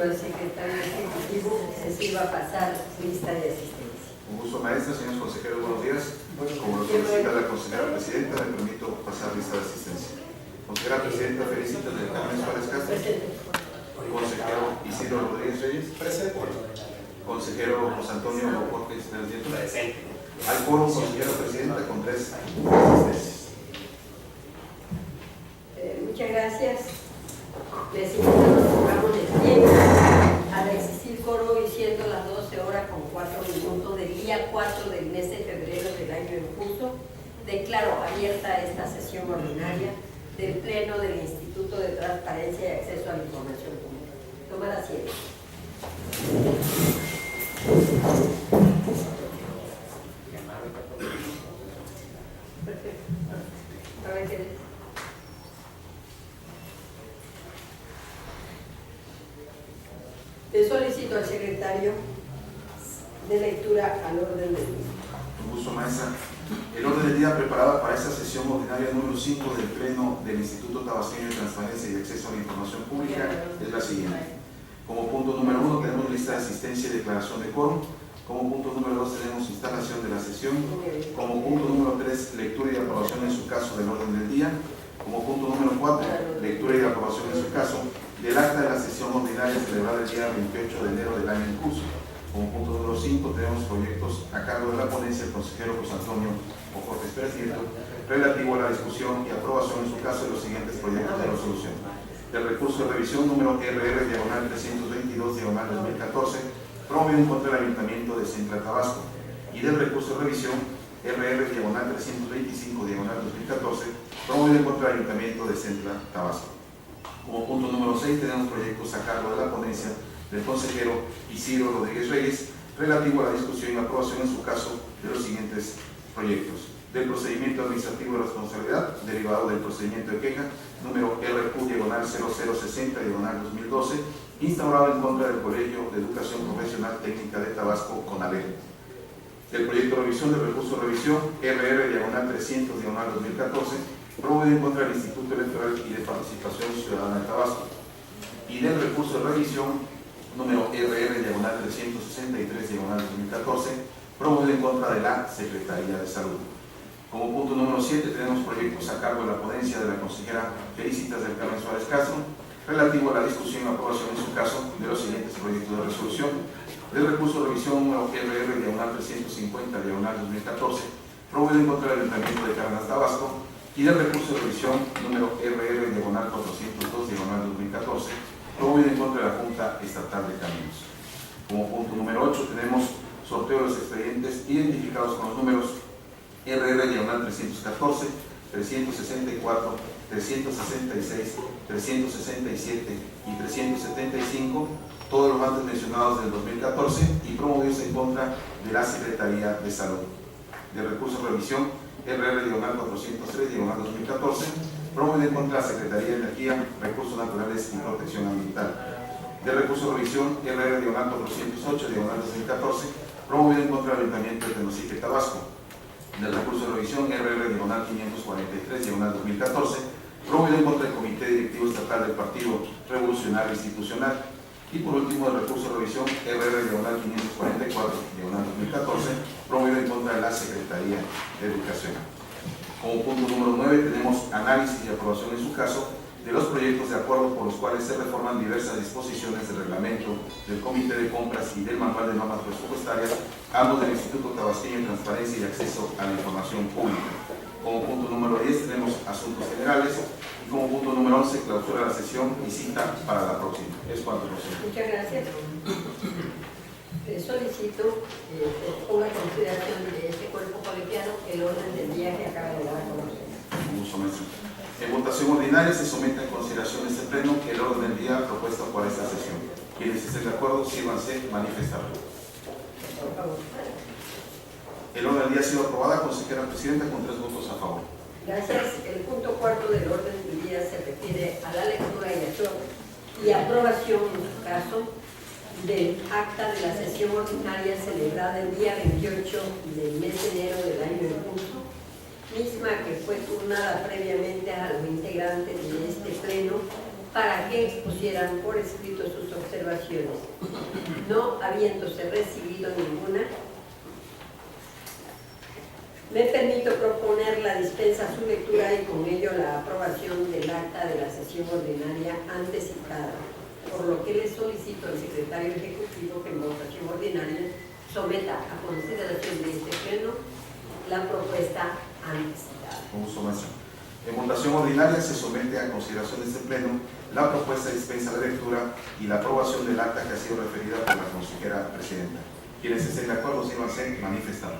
al secretario ejecutivo se sirva pasar lista de asistencia. Con gusto, maestra. Señores consejeros, buenos días. Como lo solicita la consejera presidenta, me permito pasar lista de asistencia. Consejera presidenta, felicita del Carmen Suárez Castro. Consejero Isidro Rodríguez Reyes. Presente. Consejero José Antonio Portes Nieto. Presente. Al foro, consejera presidenta, con 3 asistencias. Muchas gracias. Les invito a que nos pongamos de pie al existir coro y siendo las 12 horas con 4 minutos del día 4 del mes de febrero del año en curso, declaro abierta esta sesión ordinaria del Pleno del Instituto de Transparencia y Acceso a la Información Pública. Tomar asiento. Perfecto. A ver qué. Le solicito al secretario de lectura al orden del día. Con gusto, maestra. El orden del día preparada para esta sesión ordinaria número 5 del Pleno del Instituto Tabasqueño de Transparencia y Acceso a la Información Pública es la siguiente. Como punto número 1 tenemos lista de asistencia y declaración de quórum. Como punto número 2 tenemos instalación de la sesión. Como punto número 3, lectura y aprobación en su caso del orden del día. Como punto número 4, lectura y aprobación en su caso del acta de la sesión ordinaria celebrada el día 28 de enero del año en curso. Como punto número 5 tenemos proyectos a cargo de la ponencia del consejero José Antonio Ofortes Pérez Nieto relativo a la discusión y aprobación en su caso de los siguientes proyectos de resolución. Del recurso de revisión número RR/322/2014 promovido en contra del Ayuntamiento de Centla Tabasco, y del recurso de revisión RR/325/2014 promovido en contra del Ayuntamiento de Centla Tabasco. Como punto número 6 tenemos proyectos a cargo de la ponencia del consejero Isidro Rodríguez Reyes relativo a la discusión y aprobación en su caso de los siguientes proyectos: del procedimiento administrativo de responsabilidad derivado del procedimiento de queja número RQ/0060/2012 instaurado en contra del Colegio de Educación Profesional Técnica de Tabasco, CONALEP; del proyecto de revisión del recurso de revisión RR/300/2014 promovido en contra del Instituto Electoral y de Participación Ciudadana de Tabasco; y del recurso de revisión número RR/363/2014 promovido en contra de la Secretaría de Salud. Como punto número 7 tenemos proyectos a cargo de la ponencia de la consejera Felicitas del Carmen Suárez Castro relativo a la discusión y aprobación en su caso de los siguientes proyectos de resolución: del recurso de revisión número RR/350/2014 promovido en contra del Ayuntamiento de Cárdenas, Tabasco, y del recurso de revisión número RR/402/2014 promovido en contra de la Junta Estatal de Caminos. Como punto número 8 tenemos sorteo de los expedientes identificados con los números RR/314, 364, 366, 367 y 375, todos los antes mencionados del 2014 y promovidos en contra de la Secretaría de Salud. Del recurso de revisión RR/403/2014 promovido en contra de la Secretaría de Energía, Recursos Naturales y Protección Ambiental. Del recurso de revisión RR/408/2014 promovido en contra del Ayuntamiento de Tenosique, Tabasco. Del recurso de revisión RR/543/2014 promovido en contra del Comité Directivo Estatal del Partido Revolucionario Institucional. Y por último, el recurso de revisión RR/544/2014 promovido en contra de la Secretaría de Educación. Como punto número 9 tenemos análisis y aprobación en su caso de los proyectos de acuerdo por los cuales se reforman diversas disposiciones del reglamento, del Comité de Compras y del Manual de Normas Presupuestarias, ambos del Instituto Tabasqueño de Transparencia y Acceso a la Información Pública. Como punto número 10 tenemos asuntos generales y como punto número 11 clausura la sesión y cita para la próxima. Es cuanto, profesor. Muchas gracias. Solicito que ponga en consideración de este cuerpo colegiado el orden del día que acaba de dar a conocer. Con gusto, maestro. En votación ordinaria se somete en consideración este pleno el orden del día propuesto para esta sesión. Quienes estén de acuerdo, sírvanse manifestar. Por favor. El orden del día ha sido aprobada, consejera presidenta, con 3 votos a favor. Gracias. El punto cuarto del orden del día se refiere a la lectura y aprobación, en su caso, del acta de la sesión ordinaria celebrada el día 28 del mes de enero del año en curso, misma que fue turnada previamente a los integrantes de este pleno para que expusieran por escrito sus observaciones observaciones. No habiéndose recibido ninguna, me permito proponer la dispensa a su lectura y con ello la aprobación del acta de la sesión ordinaria antes citada, por lo que le solicito al secretario ejecutivo que en votación ordinaria someta a consideración de este pleno la propuesta antes citada. Con gusto, maestra. En votación ordinaria se somete a consideración de este pleno la propuesta de dispensa a la lectura y la aprobación del acta que ha sido referida por la consejera presidenta. Quienes estén de acuerdo, sírvanse manifestando.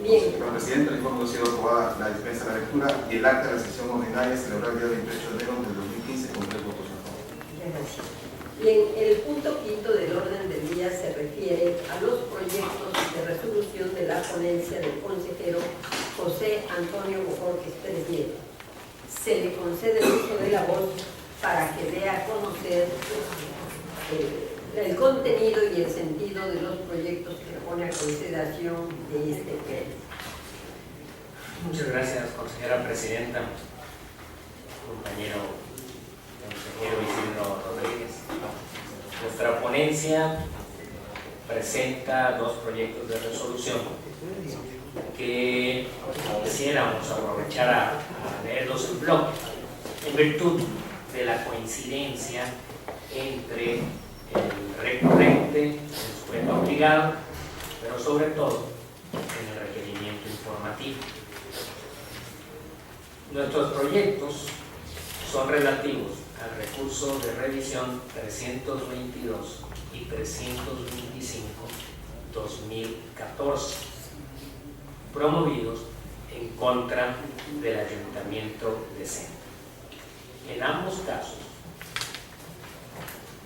Bien. Señora Presidenta, le informo que ha sido aprobada la dispensa a la lectura y el acta de la sesión ordinaria celebrada el día 28 de enero del 2015 con 3 votos a favor. Gracias. Bien, el punto quinto del orden del día se refiere a los proyectos de resolución de la ponencia del consejero José Antonio Bojorquez Pérez Nieto. Se le concede el uso de la voz para que dé a conocer el contenido y el sentido de los proyectos que pone a consideración de este pleno. Muchas gracias, consejera presidenta, compañero consejero Isidro Rodríguez. Nuestra ponencia presenta dos proyectos de resolución que quisiéramos aprovechar a leerlos en bloque, en virtud de la coincidencia entre el recurrente, el sujeto obligado, pero sobre todo en el requerimiento informativo. Nuestros proyectos son relativos al recurso de revisión 322 y 325-2014, promovidos en contra del Ayuntamiento de Centro. En ambos casos,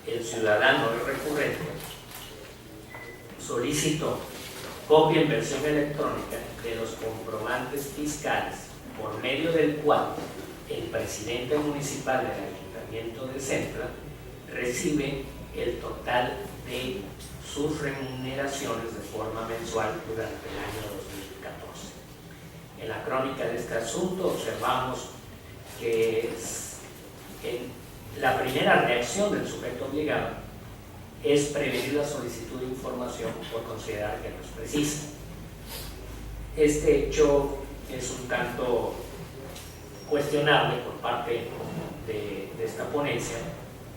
el ciudadano recurrente solicitó copia en versión electrónica de los comprobantes fiscales por medio del cual el presidente municipal del Ayuntamiento de Centra recibe el total de sus remuneraciones de forma mensual durante el año 2014. En la crónica de este asunto observamos que la primera reacción del sujeto obligado es prevenir la solicitud de información por considerar que no es precisa. Este hecho es un tanto cuestionable por parte de esta ponencia,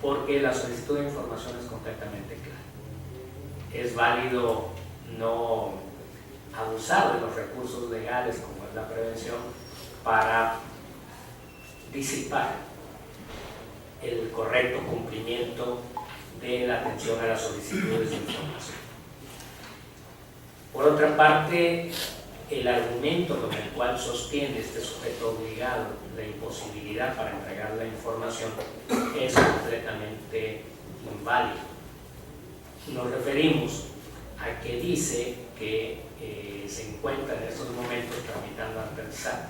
porque la solicitud de información es completamente clara. Es válido no abusar de los recursos legales, como es la prevención, para disipar el correcto cumplimiento de la atención a las solicitudes de información. Por otra parte, el argumento con el cual sostiene este sujeto obligado la imposibilidad para entregar la información es completamente inválido. Nos referimos a que dice que se encuentra en estos momentos tramitando ante el SAT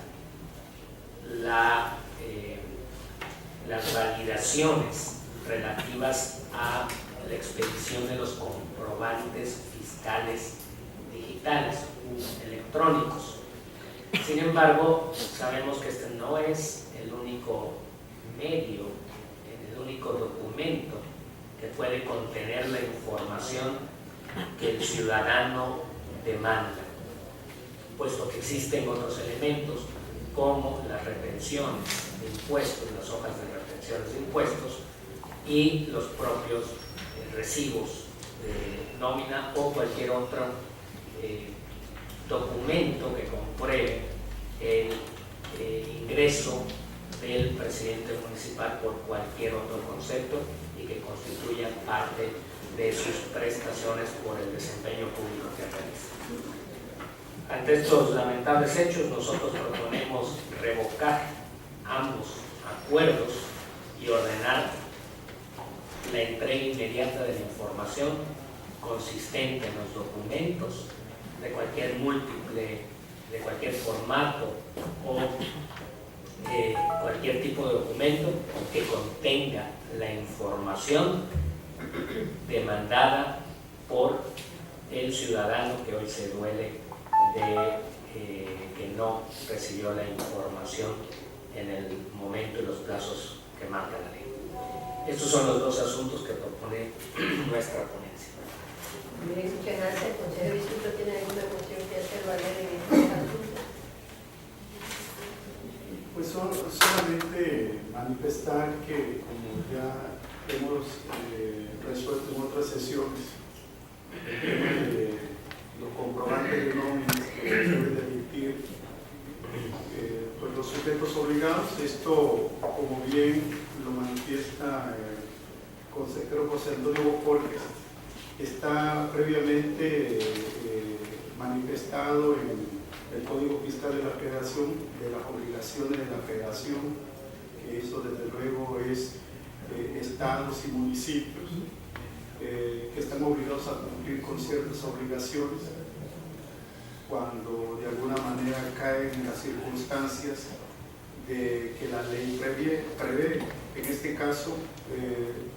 las validaciones relativas a la expedición de los comprobantes fiscales digitales electrónicos. Sin embargo, sabemos que este no es el único medio, el único documento que puede contener la información que el ciudadano demanda, puesto que existen otros elementos como las retenciones de impuestos, las hojas de retenciones de impuestos y los propios recibos de nómina o cualquier otro documento que compruebe el ingreso del presidente municipal por cualquier otro concepto y que constituya parte de sus prestaciones por el desempeño público que realiza. Ante estos lamentables hechos, nosotros proponemos revocar ambos acuerdos y ordenar la entrega inmediata de la información consistente en los documentos de cualquier múltiple, de cualquier formato o cualquier tipo de documento que contenga la información demandada por el ciudadano que hoy se duele de que no recibió la información en el momento y los plazos que marca la ley. Estos son los dos asuntos que propone nuestra ponencia. Bien, muchas gracias. ¿El Consejo de Distrito tiene alguna cuestión que hacer valer en este asunto? Pues solamente manifestar que, como ya hemos resuelto en otras sesiones, el tema de los comprobantes de nóminas que deben de emitir pues los sujetos obligados. Esto, como bien lo manifiesta el consejero José Antonio Bojorquez, está previamente manifestado en el Código Fiscal de la Federación, de las obligaciones de la Federación, que eso desde luego es estados y municipios que están obligados a cumplir con ciertas obligaciones cuando de alguna manera caen en las circunstancias de que la ley prevé. En este caso,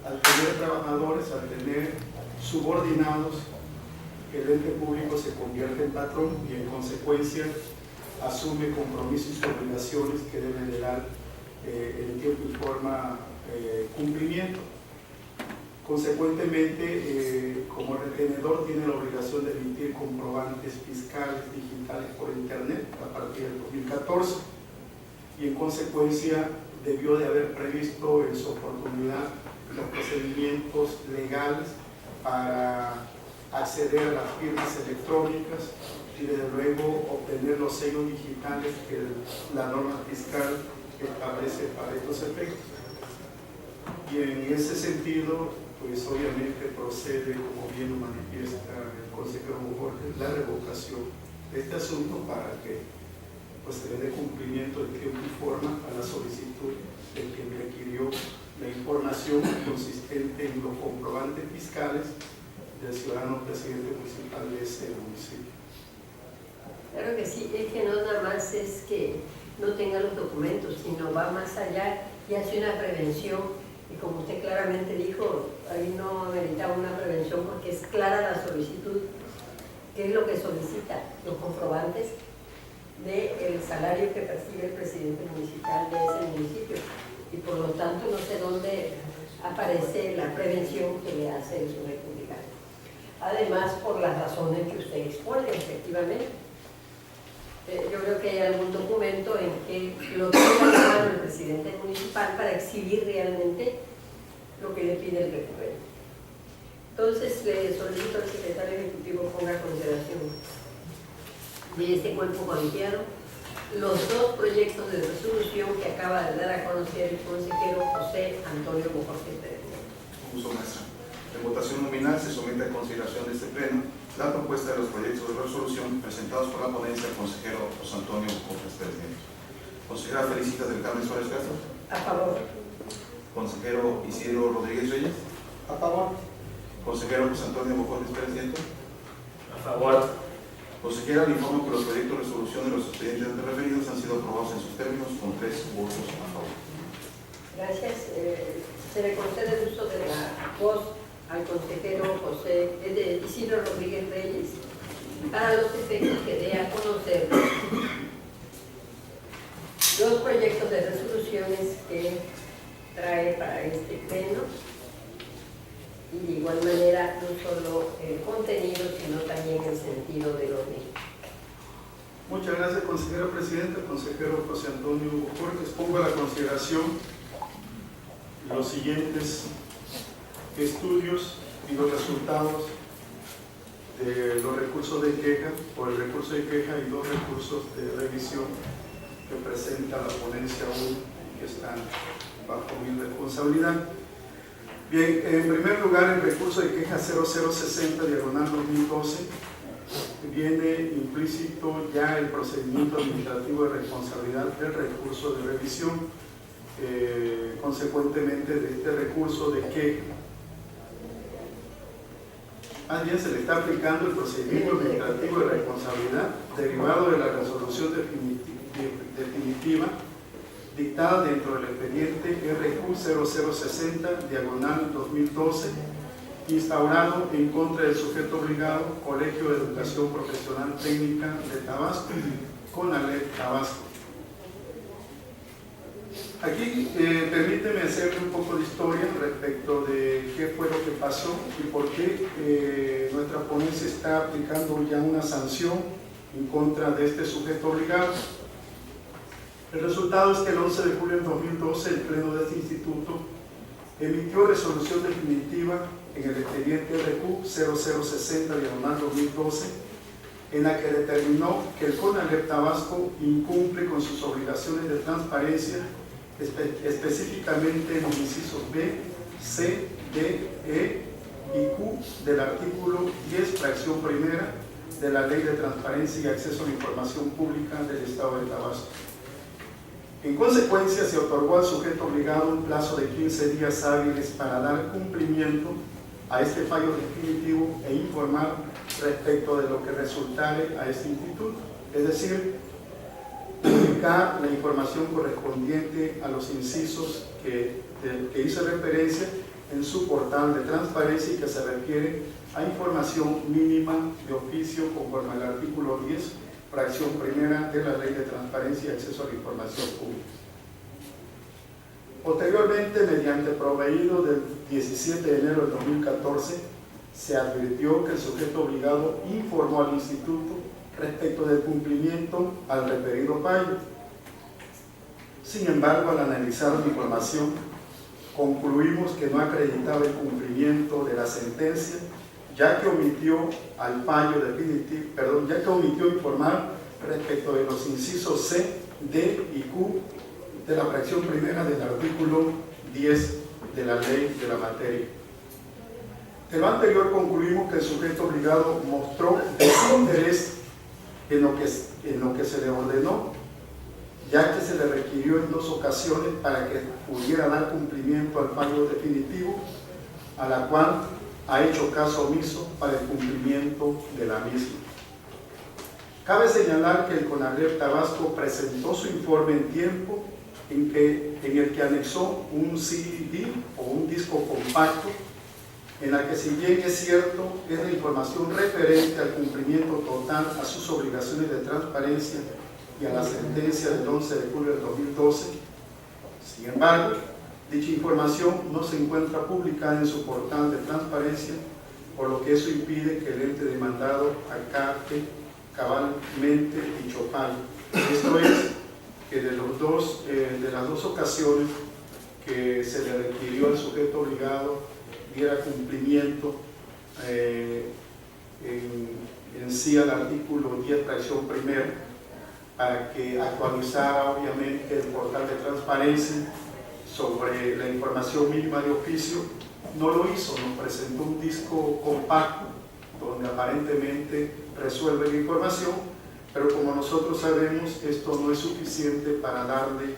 al tener trabajadores, al tener subordinados, el ente público se convierte en patrón y en consecuencia asume compromisos y obligaciones que deben de dar en tiempo y forma cumplimiento. Consecuentemente, como retenedor tiene la obligación de emitir comprobantes fiscales digitales por internet a partir del 2014 y en consecuencia debió de haber previsto en su oportunidad los procedimientos legales para acceder a las firmas electrónicas y desde luego obtener los sellos digitales que la norma fiscal establece para estos efectos. Y en ese sentido, pues obviamente procede, como bien lo manifiesta el consejero Bojorquez, la revocación de este asunto para que pues, se dé cumplimiento en tiempo y forma a la solicitud de quien requirió la información consistente en los comprobantes fiscales del ciudadano presidente municipal de ese municipio. Claro que sí, es que no nada más es que no tenga los documentos, sino va más allá y hace una prevención. Y como usted claramente dijo, ahí no ameritaba una prevención porque es clara la solicitud. ¿Qué es lo que solicita? Los comprobantes del salario que percibe el presidente municipal de ese municipio. Y por lo tanto no sé dónde aparece la prevención que le hace el subrepublicano. Además, por las razones que usted expone, efectivamente. Yo creo que hay algún documento en que lo tenga en mano el presidente municipal para exhibir realmente lo que le pide el recurrente. Entonces, le solicito al secretario ejecutivo ponga a consideración de este cuerpo colegiado los dos proyectos de resolución que acaba de dar a conocer el consejero José Antonio Bojorquez Pérez. Uso, maestra. En votación nominal se somete a consideración de este pleno la propuesta de los proyectos de resolución presentados por la ponencia del consejero José Antonio Bojorquez Pérez. Consejera Felicitas del Carmen Suárez Castro. A favor. Consejero Isidro Rodríguez Reyes. A favor. Consejero José Antonio Bojorquez Pérez. A favor. Consejera, le informo que los proyectos de resolución de los expedientes antes referidos han sido aprobados en sus términos con 3 votos a favor. Gracias. Se le concede el uso de la voz al consejero Isidro Rodríguez Reyes para los efectos que dé a conocer los proyectos de resoluciones que trae para este pleno y de igual manera no solo el contenido sino también el sentido de los mismos. Muchas gracias, consejero presidente. Consejero José Antonio Bojorquez, pongo a la consideración los siguientes estudios y los resultados de los recursos de queja, por el recurso de queja y 2 recursos de revisión que presenta la ponencia 1 que están bajo mi responsabilidad. Bien, en primer lugar, el recurso de queja 0060/2012 viene implícito ya el procedimiento administrativo de responsabilidad del recurso de revisión. Consecuentemente de este recurso de queja, ya se le está aplicando el procedimiento administrativo de responsabilidad derivado de la resolución definitiva dictada dentro del expediente RQ 0060/2012 instaurado en contra del sujeto obligado Colegio de Educación Profesional Técnica de Tabasco, CONALEP Tabasco. Aquí permíteme hacerle un poco de historia respecto de qué fue lo que pasó y por qué nuestra ponencia está aplicando ya una sanción en contra de este sujeto obligado. El resultado es que el 11 de julio de 2012 el Pleno de este instituto emitió resolución definitiva en el expediente RQ 0060/2012, en la que determinó que el CONALEP Tabasco incumple con sus obligaciones de transparencia, específicamente en los incisos B, C, D, E y Q del artículo 10, fracción primera de la Ley de Transparencia y Acceso a la Información Pública del Estado de Tabasco. En consecuencia, se otorgó al sujeto obligado un plazo de 15 días hábiles para dar cumplimiento a este fallo definitivo e informar respecto de lo que resultare a este instituto, es decir, publicar la información correspondiente a los incisos que hice referencia en su portal de transparencia y que se refiere a información mínima de oficio conforme al artículo 10, fracción primera de la Ley de Transparencia y Acceso a la Información Pública. Posteriormente, mediante proveído del 17 de enero de 2014, se advirtió que el sujeto obligado informó al instituto respecto del cumplimiento al referido fallo. Sin embargo, al analizar la información, concluimos que no acreditaba el cumplimiento de la sentencia, ya que omitió informar respecto de los incisos C, D y Q de la fracción primera del artículo 10 de la ley de la materia. De lo anterior concluimos que el sujeto obligado mostró desinterés en lo que se le ordenó, ya que se le requirió en 2 ocasiones para que pudiera dar cumplimiento al fallo definitivo, a la cual ha hecho caso omiso para el cumplimiento de la misma. Cabe señalar que el CONALEP Tabasco presentó su informe en tiempo en el que anexó un CD o un disco compacto, en la que, si bien es cierto, es la información referente al cumplimiento total a sus obligaciones de transparencia y a la sentencia del 11 de julio del 2012, sin embargo, dicha información no se encuentra publicada en su portal de transparencia, por lo que eso impide que el ente demandado acate cabalmente dicho fallo. Esto es, que de las dos ocasiones que se le requirió al sujeto obligado diera cumplimiento en sí al artículo 10, fracción primera, para que actualizara obviamente el portal de transparencia sobre la información mínima de oficio, no lo hizo, nos presentó un disco compacto donde aparentemente resuelve la información, pero como nosotros sabemos, esto no es suficiente para darle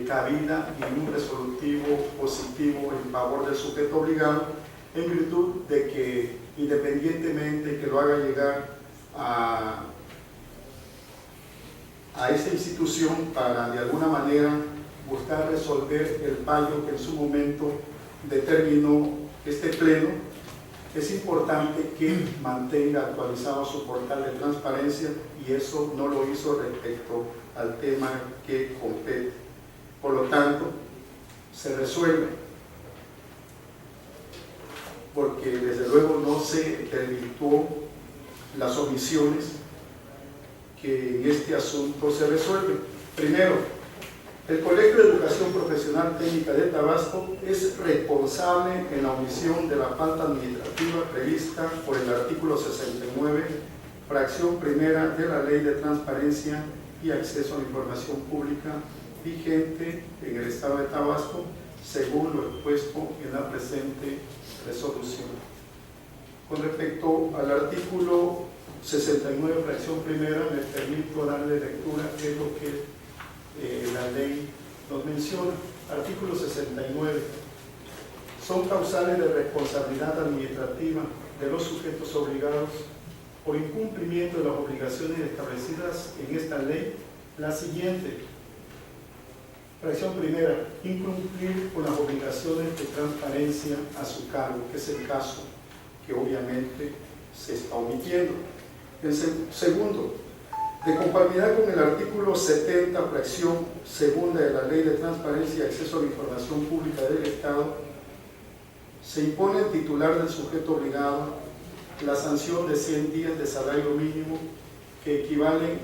cabida y un resolutivo positivo en favor del sujeto obligado, en virtud de que, independientemente que lo haga llegar a esta institución para de alguna manera buscar resolver el fallo que en su momento determinó este pleno, es importante que mantenga actualizado su portal de transparencia, y eso no lo hizo respecto al tema que compete. Por lo tanto, se resuelve, porque desde luego no se desvirtuó las omisiones que en este asunto se resuelven. Primero, el Colegio de Educación Profesional Técnica de Tabasco es responsable en la omisión de la falta administrativa prevista por el artículo 69, fracción primera de la Ley de Transparencia y Acceso a la Información Pública vigente en el Estado de Tabasco, según lo expuesto en la presente resolución. Con respecto al artículo 69, fracción primera, me permito darle lectura de lo que la ley nos menciona. Artículo 69. Son causales de responsabilidad administrativa de los sujetos obligados por incumplimiento de las obligaciones establecidas en esta ley la siguiente. Fracción primera, incumplir con las obligaciones de transparencia a su cargo, que es el caso que obviamente se está omitiendo. El segundo, De conformidad con el artículo 70, fracción segunda de la Ley de Transparencia y Acceso a la Información Pública del Estado, se impone al titular del sujeto obligado la sanción de 100 días de salario mínimo, que equivalen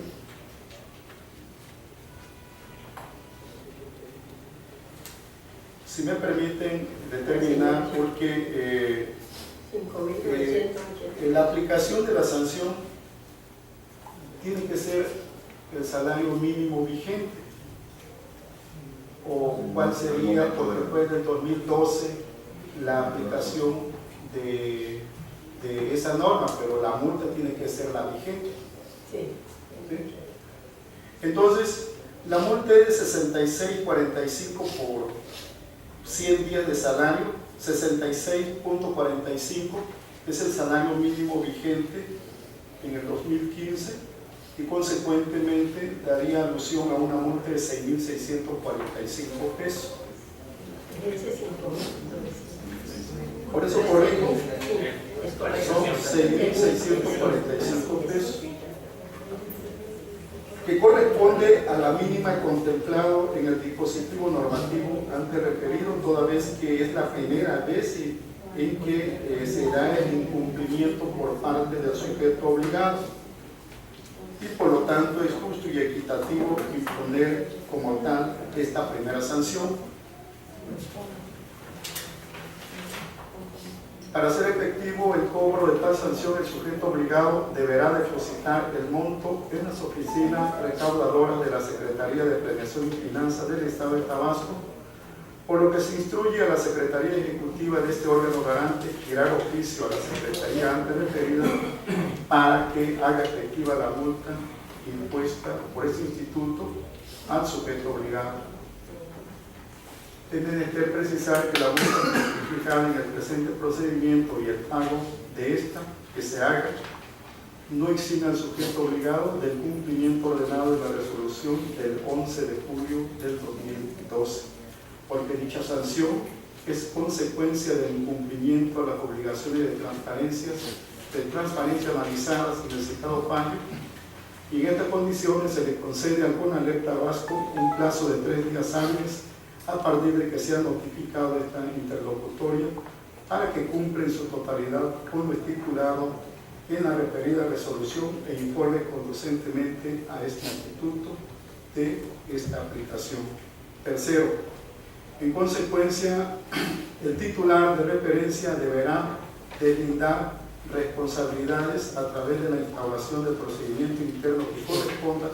si me permiten determinar, porque 5.980. la aplicación de la sanción tiene que ser el salario mínimo vigente, o cuál sería, porque después del 2012 la aplicación de esa norma, pero la multa tiene que ser la vigente. Sí. ¿Sí? Entonces, la multa es de 66.45 por 100 días de salario. 66.45 es el salario mínimo vigente en el 2015 y consecuentemente daría alusión a una multa de 6.645 pesos. Ese 5.900. Por eso corrijo, Es correcto. son 6.645 pesos, que corresponde a la mínima contemplado en el dispositivo normativo antes referido, toda vez que es la primera vez en que se da el incumplimiento por parte del sujeto obligado, y por lo tanto es justo y equitativo imponer como tal esta primera sanción. Para hacer efectivo el cobro de tal sanción, el sujeto obligado deberá depositar el monto en las oficinas recaudadoras de la Secretaría de Planeación y Finanzas del Estado de Tabasco, por lo que se instruye a la Secretaría Ejecutiva de este órgano garante girar oficio a la Secretaría antes referida para que haga efectiva la multa impuesta por este instituto al sujeto obligado. Es menester precisar que la multa fijada en el presente procedimiento y el pago de esta que se haga no exime al sujeto obligado del cumplimiento ordenado de la resolución del 11 de julio del 2012, porque dicha sanción es consecuencia del incumplimiento a las obligaciones de transparencia analizadas en el citado fallo, y en estas condiciones se le concede al CONALEP Tabasco un plazo de 3 días hábiles a partir de que sea notificado esta interlocutoria para que cumpla en su totalidad con lo estipulado en la referida resolución e informe conducentemente a este instituto de esta aplicación. Tercero, en consecuencia, el titular de referencia deberá deslindar responsabilidades a través de la instauración del procedimiento interno que corresponda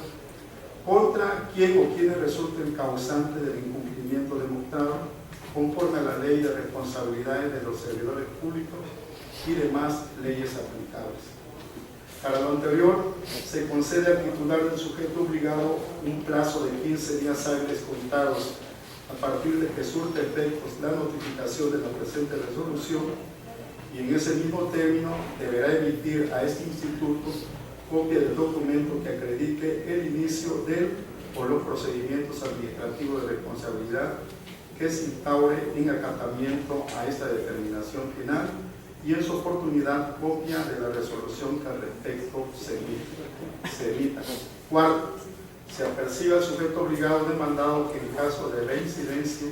contra quien o quienes resulten causantes del incumplimiento demostrado conforme a la ley de responsabilidades de los servidores públicos y demás leyes aplicables. Para lo anterior, se concede al titular del sujeto obligado un plazo de 15 días hábiles contados a partir de que surta efectos la notificación de la presente resolución, y en ese mismo término deberá emitir a este instituto copia del documento que acredite el inicio del o los procedimientos administrativos de responsabilidad que se instaure en acatamiento a esta determinación final, y en su oportunidad copia de la resolución que al respecto se emita. Cuarto, se apercibe al sujeto obligado demandado que en caso de reincidencia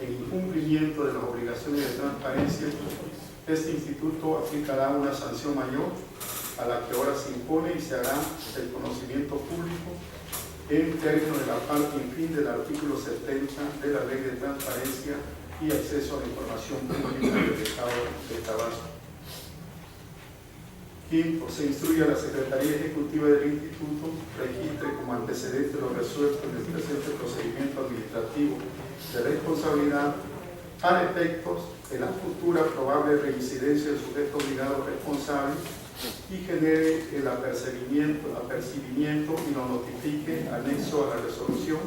en incumplimiento de las obligaciones de transparencia, este instituto aplicará una sanción mayor a la que ahora se impone y se hará el conocimiento público en términos de la parte y fin del artículo 70 de la Ley de Transparencia y Acceso a la Información Pública del Estado de Tabasco. Quinto, se instruye a la Secretaría Ejecutiva del Instituto registre como antecedente lo resuelto en el presente procedimiento administrativo de responsabilidad para efectos de la futura probable reincidencia del sujeto obligado responsable, y genere el apercibimiento y lo notifique anexo a la resolución,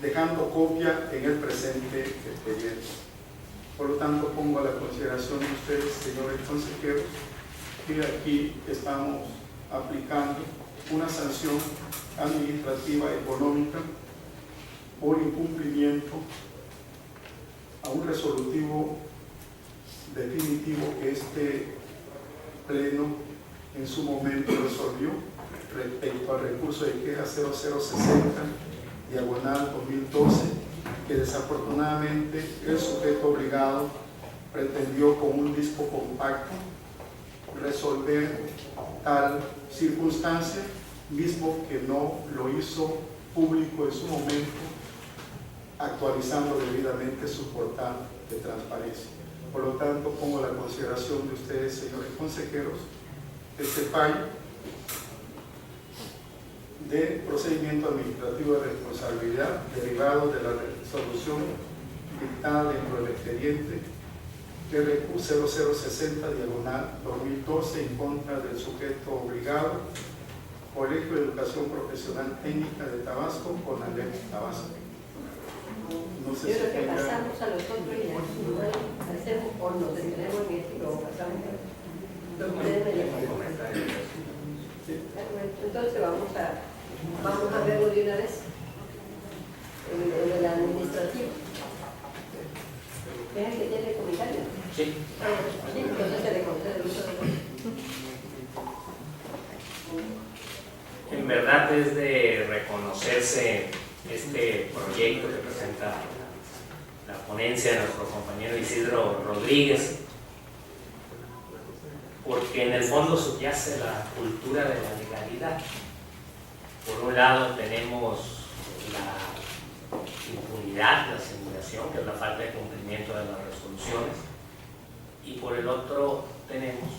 dejando copia en el presente expediente. Por lo tanto, pongo a la consideración de ustedes, señores consejeros, que aquí estamos aplicando una sanción administrativa económica por incumplimiento a un resolutivo definitivo que este pleno en su momento resolvió, respecto al recurso de queja 0060, diagonal 2012, que desafortunadamente el sujeto obligado pretendió con un disco compacto resolver tal circunstancia, mismo que no lo hizo público en su momento, actualizando debidamente su portal de transparencia. Por lo tanto, pongo a la consideración de ustedes, señores consejeros, este fallo de procedimiento administrativo de responsabilidad derivado de la resolución dictada dentro del expediente TRQ 0060 diagonal 2012 en contra del sujeto obligado, Colegio de Educación Profesional Técnica de Tabasco, con Alem Tabasco. No sé Yo si creo que tenga... pasamos a los otros y ya hacemos o nos detenemos en este y luego pasamos a los ustedes me llaman. Entonces vamos a verlo de una vez. El administrativo. ¿Vean que tiene comentario? Sí. Sí, entonces se le concede el uso de voz. En verdad es de reconocerse este proyecto que presenta la ponencia de nuestro compañero Isidro Rodríguez, porque en el fondo subyace la cultura de la legalidad. Por un lado tenemos la impunidad, la simulación, que es la falta de cumplimiento de las resoluciones, y por el otro tenemos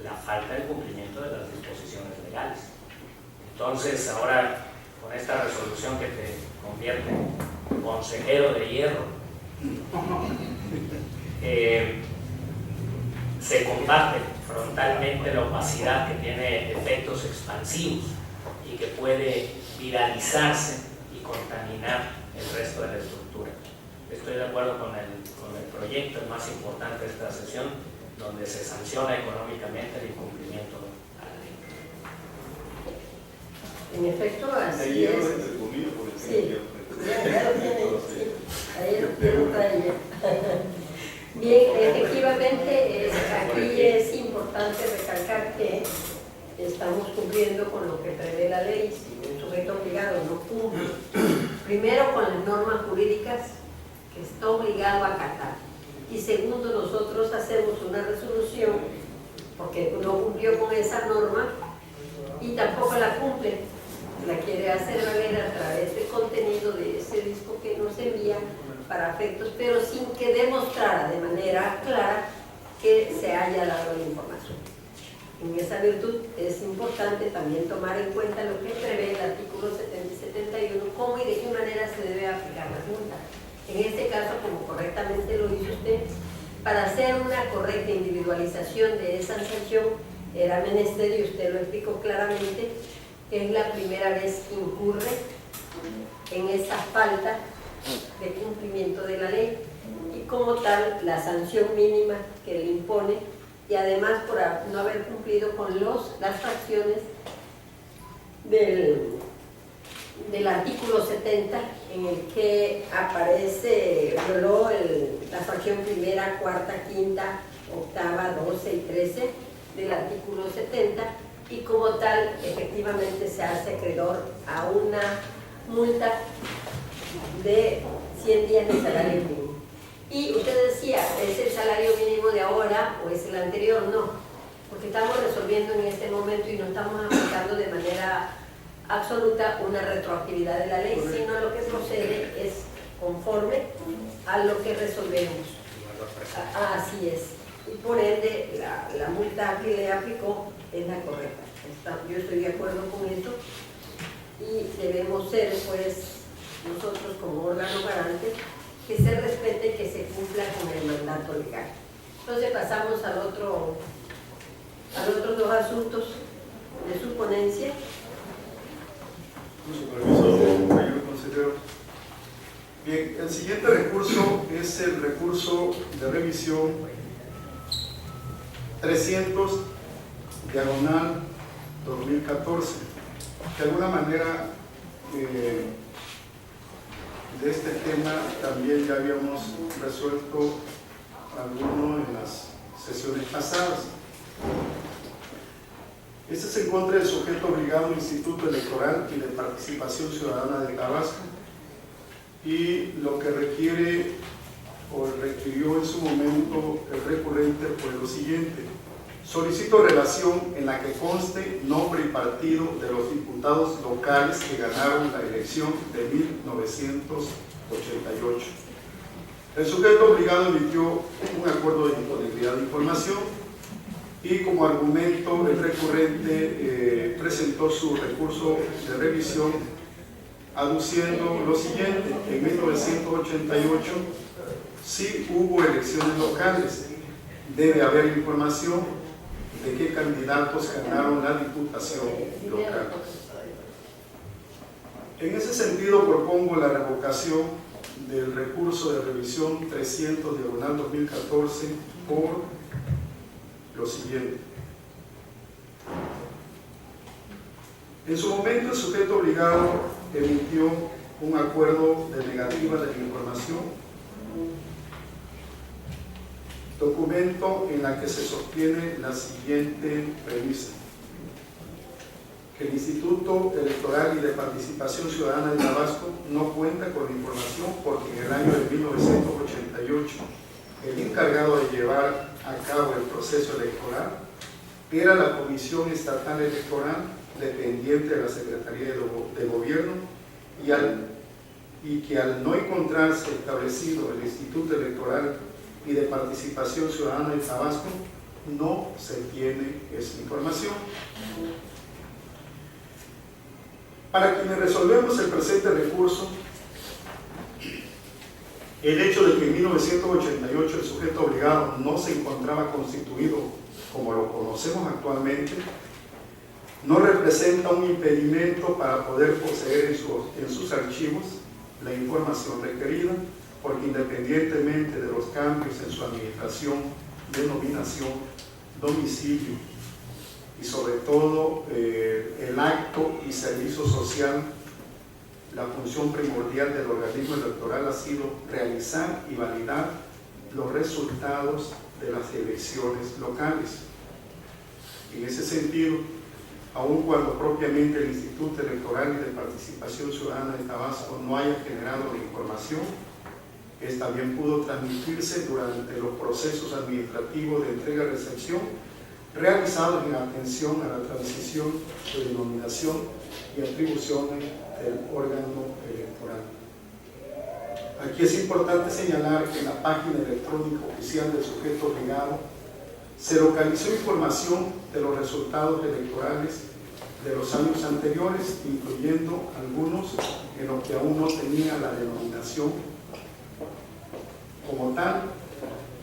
la falta de cumplimiento de las disposiciones legales. Entonces ahora, con esta resolución que te convierte en consejero de hierro, se combate frontalmente la opacidad que tiene efectos expansivos y que puede viralizarse y contaminar el resto de la estructura. Estoy de acuerdo con el proyecto, el más importante de esta sesión, donde se sanciona económicamente el incumplimiento a la ley. En efecto, así es. Sí, ya lo tienen, sí. Ahí lo quiero traer. Bien, efectivamente, aquí es importante recalcar que estamos cumpliendo con lo que prevé la ley. Si un sujeto obligado no cumple, primero con las normas jurídicas que está obligado a acatar, y segundo, nosotros hacemos una resolución porque no cumplió con esa norma y tampoco la cumple, la quiere hacer valer a través del contenido de ese disco que nos envía para efectos, pero sin que demostrara de manera clara que se haya dado la información. En esa virtud es importante también tomar en cuenta lo que prevé el artículo 70 y 71, cómo y de qué manera se debe aplicar la multa. En este caso, como correctamente lo hizo usted, para hacer una correcta individualización de esa sanción era menester, y usted lo explicó claramente, que es la primera vez que incurre en esa falta de cumplimiento de la ley, y como tal la sanción mínima que le impone, y además por no haber cumplido con las fracciones del artículo 70, en el que aparece violó la fracción primera, cuarta, quinta, octava, 12 y 13 del artículo 70, y como tal efectivamente se hace acreedor a una multa de 100 días de salario mínimo. Y usted decía, ¿es el salario mínimo de ahora o es el anterior? No, porque estamos resolviendo en este momento y no estamos aplicando de manera absoluta una retroactividad de la ley, sino lo que procede es conforme a lo que resolvemos. Así es. Y por ende, la multa que le aplicó es la correcta. Yo estoy de acuerdo con eso y debemos ser, pues, nosotros como órgano garante, que se respete y que se cumpla con el mandato legal. Entonces pasamos a los otros dos asuntos de su ponencia. Con su permiso, señor consejero. Bien, el siguiente recurso es el recurso de revisión 300 diagonal 2014. De alguna manera, de este tema también ya habíamos resuelto algunos en las sesiones pasadas. Este se encuentra el sujeto obligado Instituto Electoral y de Participación Ciudadana de Tabasco, y lo que requiere o requirió en su momento el recurrente fue lo siguiente: solicito relación en la que conste nombre y partido de los diputados locales que ganaron la elección de 1988. El sujeto obligado emitió un acuerdo de disponibilidad de información y como argumento el recurrente presentó su recurso de revisión aduciendo lo siguiente: en 1988 sí hubo elecciones locales, debe haber información de qué candidatos ganaron la diputación local. En ese sentido propongo la revocación del recurso de revisión 300/2014 por lo siguiente. En su momento el sujeto obligado emitió un acuerdo de negativa de la información, documento en la que se sostiene la siguiente premisa: que el Instituto Electoral y de Participación Ciudadana de Tabasco no cuenta con la información porque en el año de 1988 el encargado de llevar a cabo el proceso electoral era la Comisión Estatal Electoral dependiente de la Secretaría de Gobierno y que al no encontrarse establecido el Instituto Electoral y de Participación Ciudadana de Tabasco no se tiene esa información. Para quienes resolvemos el presente recurso, el hecho de que en 1988 el sujeto obligado no se encontraba constituido como lo conocemos actualmente no representa un impedimento para poder poseer en sus archivos la información requerida, porque independientemente de los cambios en su administración, denominación, domicilio y sobre todo el acto y servicio social, la función primordial del organismo electoral ha sido realizar y validar los resultados de las elecciones locales. En ese sentido, aun cuando propiamente el Instituto Electoral y de Participación Ciudadana de Tabasco no haya generado la información, esta bien pudo transmitirse durante los procesos administrativos de entrega y recepción realizados en atención a la transición de denominación y atribuciones del órgano electoral. Aquí es importante señalar que en la página electrónica oficial del sujeto obligado se localizó información de los resultados electorales de los años anteriores, incluyendo algunos en los que aún no tenía la denominación como tal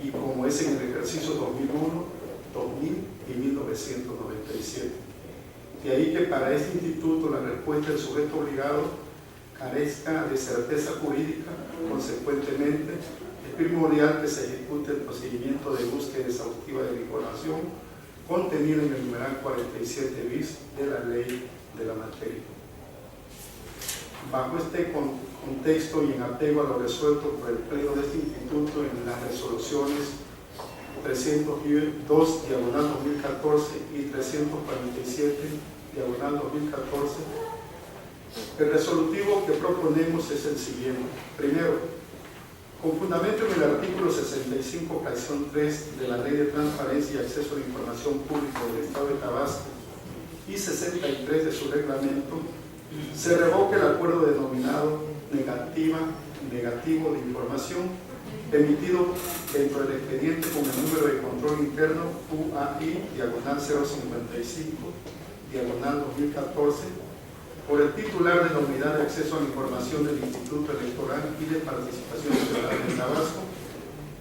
y como es en el ejercicio 2001, 2000 y 1997. De ahí que para este instituto la respuesta del sujeto obligado carezca de certeza jurídica. Consecuentemente, es primordial que se ejecute el procedimiento de búsqueda exhaustiva de la información contenida en el numeral 47 bis de la ley de la materia. Bajo este contexto y en apego a lo resuelto por el Pleno de este instituto en las resoluciones 302/2014 y 347/2014, el resolutivo que proponemos es el siguiente. Primero, con fundamento en el artículo 65, fracción 3 de la Ley de Transparencia y Acceso a la Información Pública del Estado de Tabasco y 63 de su reglamento, se revoca el acuerdo denominado negativo de información emitido dentro del expediente con el número de control interno UAI/055/2014 por el titular de la Unidad de Acceso a la Información del Instituto Electoral y de Participación Ciudadana de Tabasco,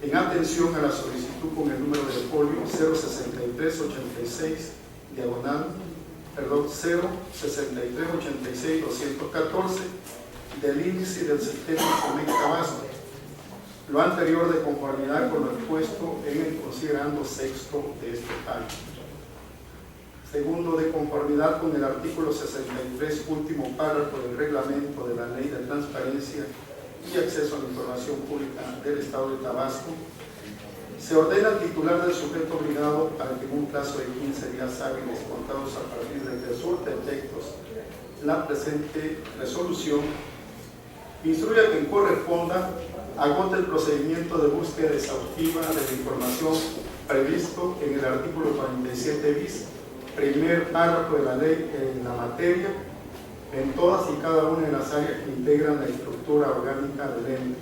en atención a la solicitud con el número de folio 06386-214 del índice del sistema COMEC Tabasco. Lo anterior de conformidad con lo expuesto en el considerando sexto de este fallo. Segundo, de conformidad con el artículo 63, último párrafo del reglamento de la Ley de Transparencia y Acceso a la Información Pública del Estado de Tabasco, Se ordena al titular del sujeto obligado para que en un plazo de 15 días hábiles contados a partir de que surta efectos la presente resolución, instruya a quien corresponda agote el procedimiento de búsqueda exhaustiva de la información previsto en el artículo 47 bis, primer párrafo de la ley en la materia, en todas y cada una de las áreas que integran la estructura orgánica del ente.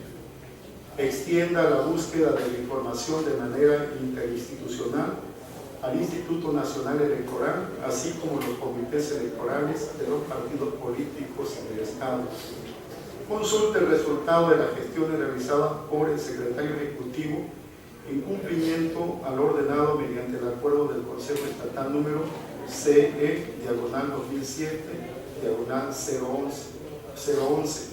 Extienda la búsqueda de la información de manera interinstitucional al Instituto Nacional Electoral, así como los comités electorales de los partidos políticos en el Estado. Consulte el resultado de las gestiones realizadas por el secretario ejecutivo en cumplimiento al ordenado mediante el acuerdo del Consejo Estatal número CE/2007/011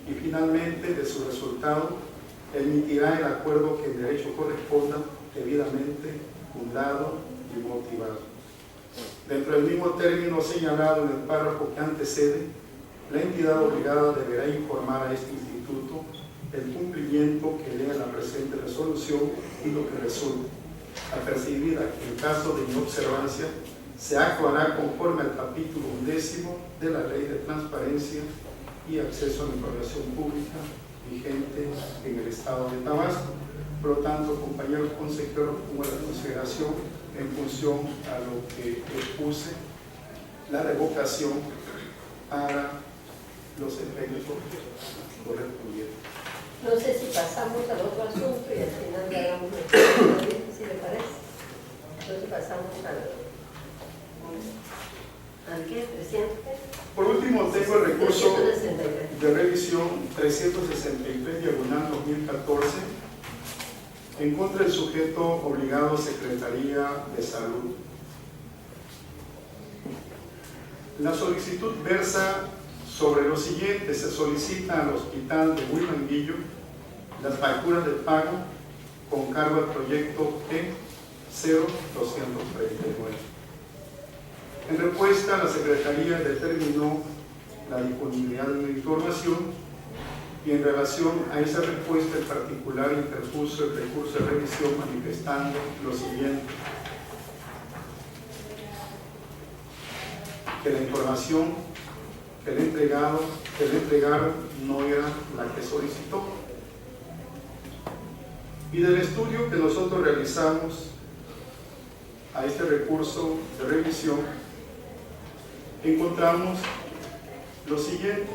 y finalmente de su resultado emitirá el acuerdo que en derecho corresponda, debidamente fundado y motivado. Dentro del mismo término señalado en el párrafo que antecede, la entidad obligada deberá informar a este instituto el cumplimiento que lea la presente resolución y lo que resulte, apercibida que en caso de inobservancia se actuará conforme al capítulo 11 de la Ley de Transparencia y Acceso a la Información Pública vigente en el Estado de Tabasco. Por lo tanto, compañeros consejeros, pongo la consideración en función a lo que expuse la revocación para los efectos correspondientes. No sé si pasamos al otro asunto y al final le damos la explicación, si le parece. Entonces pasamos ¿al qué? ¿300? Por último, tengo el recurso 363. de revisión 363/2014 en contra del sujeto obligado Secretaría de Salud. La solicitud versa sobre lo siguiente: se solicita al hospital de Huimanguillo las facturas de pago con cargo al proyecto P0239. En respuesta, la Secretaría determinó la disponibilidad de la información y en relación a esa respuesta en particular interpuso el recurso de revisión manifestando lo siguiente: que la información que le entregaron no era la que solicitó. Y del estudio que nosotros realizamos a este recurso de revisión, encontramos lo siguiente: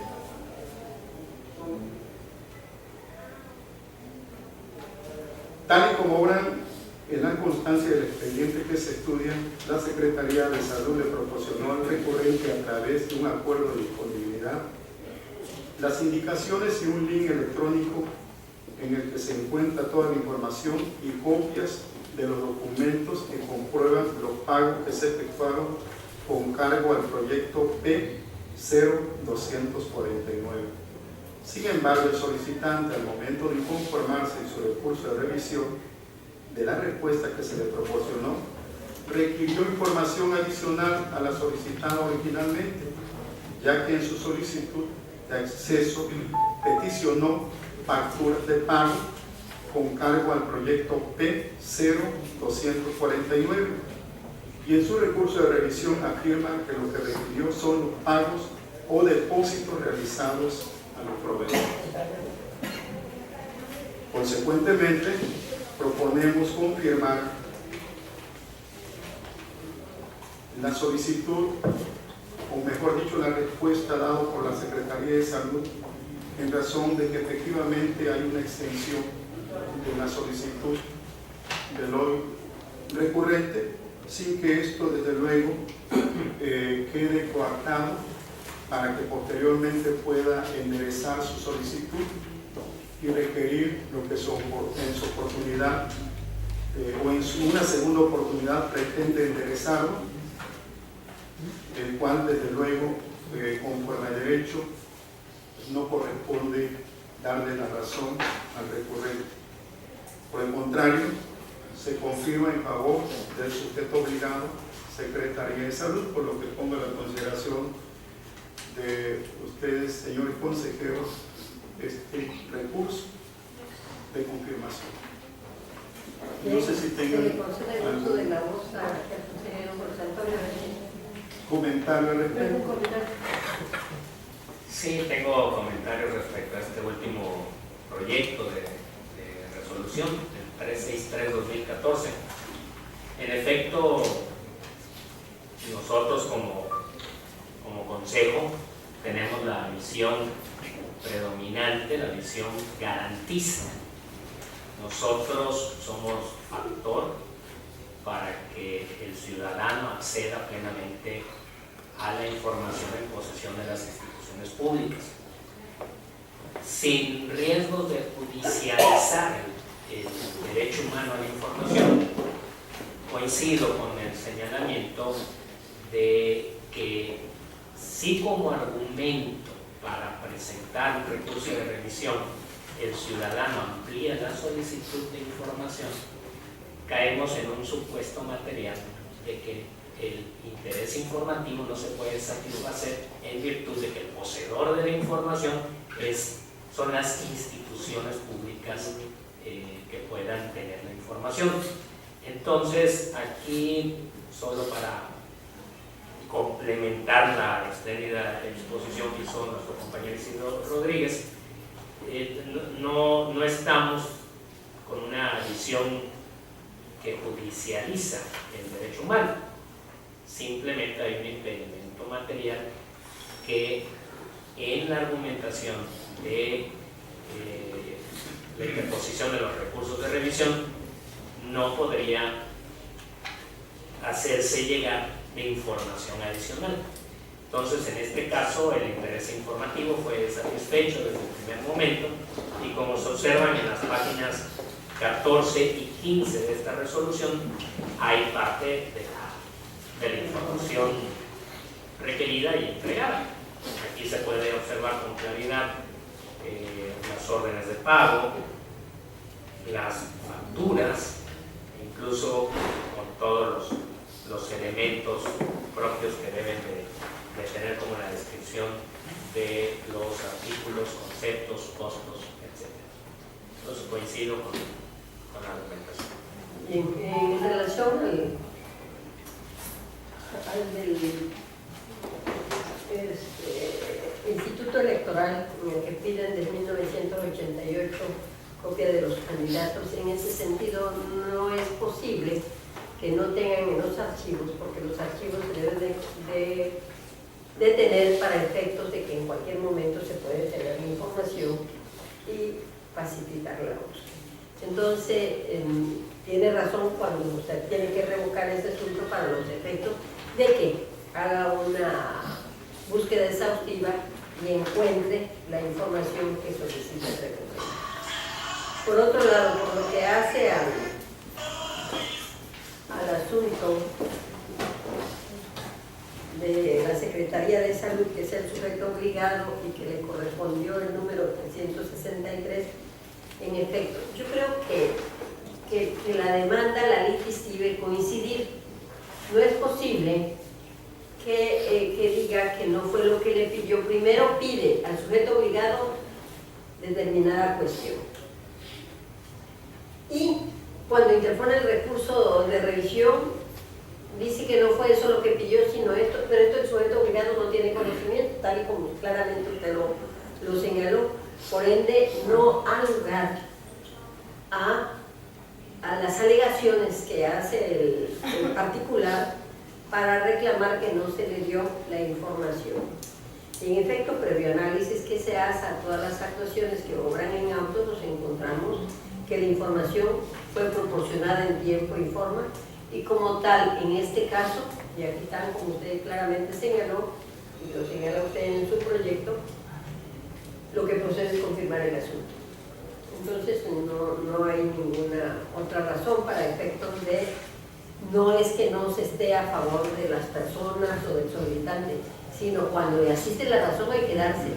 tal y como obran en la constancia del expediente que se estudia, la Secretaría de Salud le proporcionó al recurrente a través de un acuerdo de disponibilidad las indicaciones y un link electrónico en el que se encuentra toda la información y copias de los documentos que comprueban los pagos que se efectuaron con cargo al proyecto P0249. Sin embargo, el solicitante, al momento de inconformarse en su recurso de revisión de la respuesta que se le proporcionó, requirió información adicional a la solicitada originalmente, ya que en su solicitud de acceso peticionó facturas de pago con cargo al proyecto P0249 y en su recurso de revisión afirma que lo que requirió son los pagos o depósitos realizados a los proveedores. Consecuentemente, proponemos confirmar la solicitud, o mejor dicho, la respuesta dada por la Secretaría de Salud en razón de que efectivamente hay una extensión de la solicitud del hoy recurrente, sin que esto desde luego quede coartado para que posteriormente pueda enderezar su solicitud y requerir lo que en su oportunidad o en una segunda oportunidad pretende enderezarlo, el cual desde luego conforme a derecho no corresponde darle la razón al recurrente. Por el contrario, se confirma en favor del sujeto obligado, Secretaría de Salud, por lo que pongo a la consideración de ustedes, señores consejeros, este recurso de confirmación. No sé si Se tengan le concede el uso de algún la voz al consejero José Antonio. comentario al respecto. ¿Algún comentario? Sí, tengo comentarios respecto a este último proyecto de resolución, el 363-2014. En efecto, nosotros como consejo tenemos la visión predominante, la visión garantista. Nosotros somos factor para que el ciudadano acceda plenamente a la información en posesión de las instituciones públicas, sin riesgos de judicializar el derecho humano a la información. Coincido con el señalamiento de que si como argumento para presentar un recurso de revisión el ciudadano amplía la solicitud de información, caemos en un supuesto material de que el interés informativo no se puede satisfacer en virtud de que el poseedor de la información son las instituciones públicas que puedan tener la información. Entonces, aquí, solo para complementar la espléndida exposición que hizo nuestro compañero Isidro Rodríguez, no estamos con una visión que judicializa el derecho humano. Simplemente hay un impedimento material que en la argumentación de la interposición de los recursos de revisión no podría hacerse llegar de información adicional. Entonces, en este caso, el interés informativo fue satisfecho desde el primer momento, y como se observan en las páginas 14 y 15 de esta resolución, hay parte de la información requerida y entregada. Aquí se puede observar con claridad las órdenes de pago, las facturas, incluso con todos los elementos propios que deben de tener, como la descripción de los artículos, conceptos, costos, etc. Entonces coincido con la argumentación. En relación al del Instituto Electoral, que piden desde 1988 copia de los candidatos, en ese sentido no es posible que no tengan en los archivos, porque los archivos se deben de tener para efectos de que en cualquier momento se puede tener la información y facilitar la búsqueda. Entonces, tiene razón cuando usted tiene que revocar este asunto para los efectos de que haga una búsqueda exhaustiva y encuentre la información que solicita el recoger. Por otro lado, por lo que hace al asunto de la Secretaría de Salud, que es el sujeto obligado y que le correspondió el número 363, en efecto, yo creo que la demanda, la litis debe coincidir. No es posible que diga que no fue lo que le pidió. Primero pide al sujeto obligado determinada cuestión, y cuando interpone el recurso de revisión dice que no fue eso lo que pidió, sino esto, pero esto el sujeto obligado no tiene conocimiento, tal y como claramente usted lo señaló. Por ende, no ha lugar a las alegaciones que hace el particular para reclamar que no se le dio la información. En efecto, previo análisis que se hace a todas las actuaciones que obran en autos, nos encontramos que la información fue proporcionada en tiempo y forma, y como tal, en este caso, y aquí están, como usted claramente señaló, y lo señala usted en su proyecto, lo que procede es confirmar el asunto. Entonces, no hay ninguna otra razón para efectos de, no es que no se esté a favor de las personas o del solicitante, sino cuando le asiste la razón hay que darse,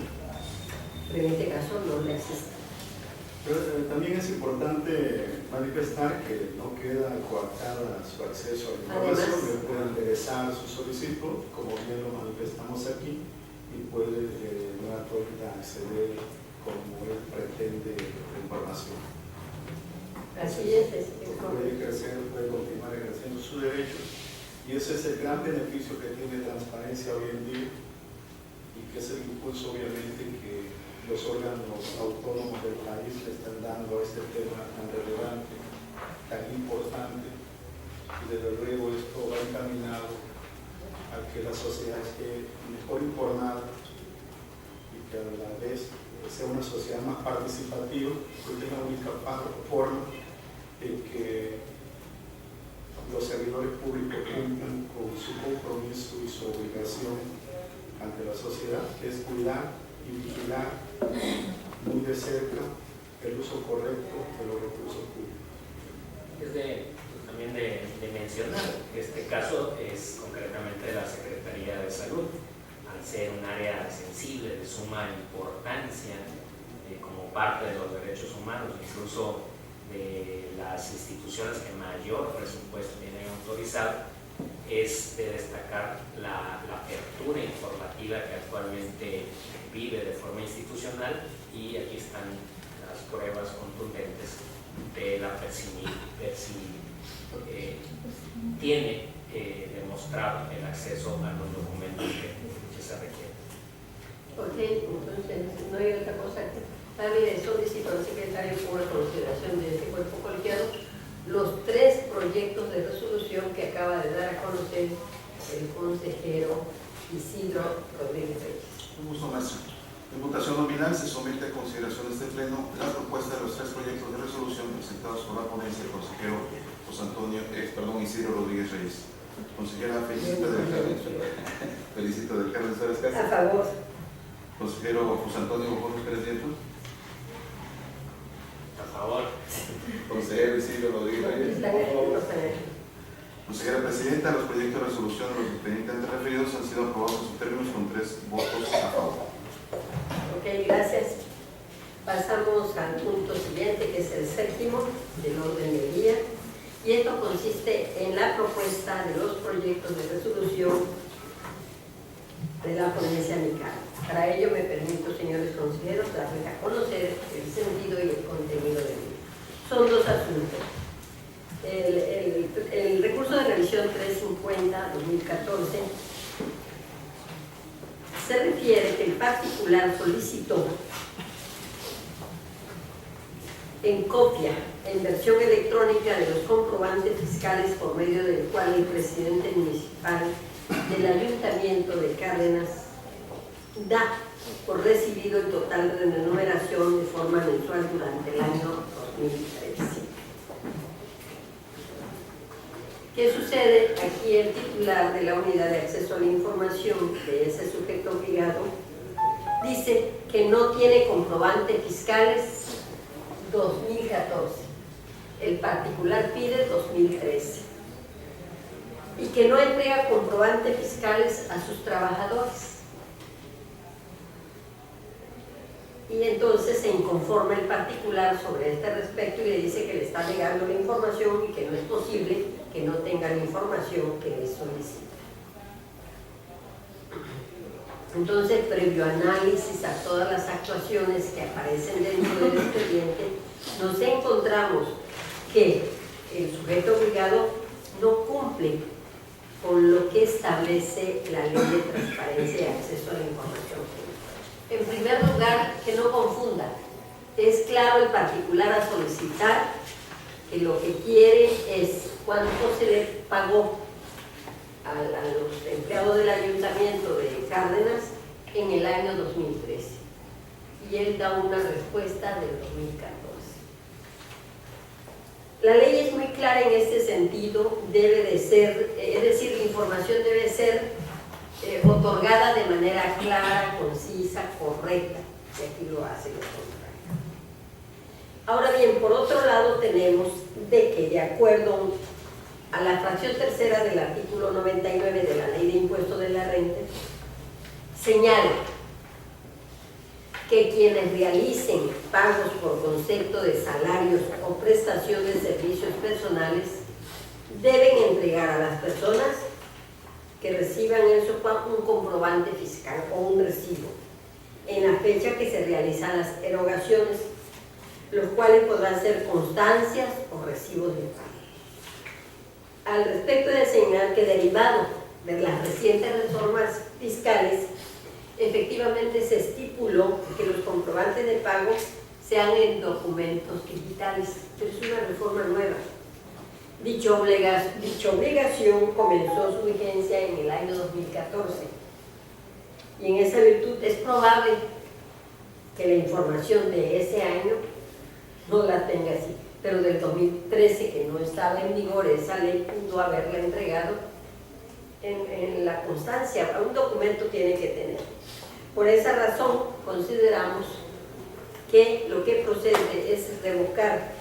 pero en este caso no le asiste. Pero también es importante manifestar que no queda coartada su acceso a la información, le puede enderezar su solicitud, como bien lo manifestamos aquí, y puede la autoridad acceder como él pretende la información. Así es. Puede ejercer, puede continuar ejerciendo sus derechos, y ese es el gran beneficio que tiene transparencia hoy en día, y que es el impulso obviamente que los órganos autónomos del país le están dando a este tema tan relevante, tan importante, y desde luego esto va encaminado a que la sociedad esté mejor informada y que a la vez sea una sociedad más participativa, porque es la única forma en que los servidores públicos cumplan con su compromiso y su obligación ante la sociedad, que es cuidar y vigilar muy de cerca el uso correcto de los recursos públicos. También de mencionar que este caso es concretamente de la Secretaría de Salud, al ser un área sensible de suma importancia como parte de los derechos humanos, incluso de las instituciones que mayor presupuesto tienen autorizado, es de destacar la apertura informativa que actualmente vive de forma institucional, y aquí están las pruebas contundentes de la tiene demostrado el acceso a los documentos que se requieren. Ok, entonces no hay otra cosa que darle. Solicito al secretario por consideración de este cuerpo colegiado los 3 proyectos de resolución que acaba de dar a conocer el consejero Isidro Rodríguez Reyes. Un gusto, maestro. En votación nominal se somete a consideración de este pleno la propuesta de los 3 proyectos de resolución presentados por la ponencia del consejero Isidro Rodríguez Reyes. Consejera, felicito del Carmen Suárez Casas. A favor. Consejero José Antonio Gómez Pérez Nieto. A favor. Consejero Isidro Rodríguez Reyes. Consejera Presidenta, los proyectos de resolución de los independientemente referidos han sido aprobados en sus términos con 3 votos a favor. Ok, gracias. Pasamos al punto siguiente, que es el 7º del orden del día, y esto consiste en la propuesta de los proyectos de resolución de la ponencia MICAL. Para ello me permito, señores consejeros, darles a conocer el sentido y el contenido del mismo. Son 2 asuntos. El recurso de revisión 350-2014 se refiere que el particular solicitó en copia, en versión electrónica, de los comprobantes fiscales por medio del cual el presidente municipal del Ayuntamiento de Cárdenas da por recibido el total de remuneración de forma mensual durante el año 2013. ¿Qué sucede? Aquí el titular de la unidad de acceso a la información de ese sujeto obligado dice que no tiene comprobantes fiscales 2014, el particular pide 2013, y que no entrega comprobantes fiscales a sus trabajadores. Y entonces se inconforma el particular sobre este respecto y le dice que le está negando la información y que no es posible que no tenga la información que le solicita. Entonces, previo análisis a todas las actuaciones que aparecen dentro del expediente, nos encontramos que el sujeto obligado no cumple con lo que establece la Ley de Transparencia y Acceso a la Información Pública. En primer lugar, que no confunda. Es claro el particular a solicitar que lo que quiere es cuánto se le pagó a los empleados del Ayuntamiento de Cárdenas en el año 2013. Y él da una respuesta del 2014. La ley es muy clara en este sentido, debe de ser, es decir, la información debe ser otorgada de manera clara, concisa, correcta, y aquí lo hace lo contrario. Ahora bien, por otro lado tenemos de que, de acuerdo a la fracción tercera del artículo 99 de la Ley de Impuesto de la Renta, señala que quienes realicen pagos por concepto de salarios o prestación de servicios personales deben entregar a las personas que reciban en su pago un comprobante fiscal o un recibo en la fecha que se realizan las erogaciones, los cuales podrán ser constancias o recibos de pago. Al respecto de señalar que derivado de las recientes reformas fiscales, efectivamente se estipuló que los comprobantes de pago sean en documentos digitales, pero es una reforma nueva. Dicha obligación comenzó su vigencia en el año 2014 y en esa virtud es probable que la información de ese año no la tenga así, pero del 2013, que no estaba en vigor esa ley, pudo haberla entregado en la constancia. Un documento tiene que tener. Por esa razón consideramos que lo que procede es revocar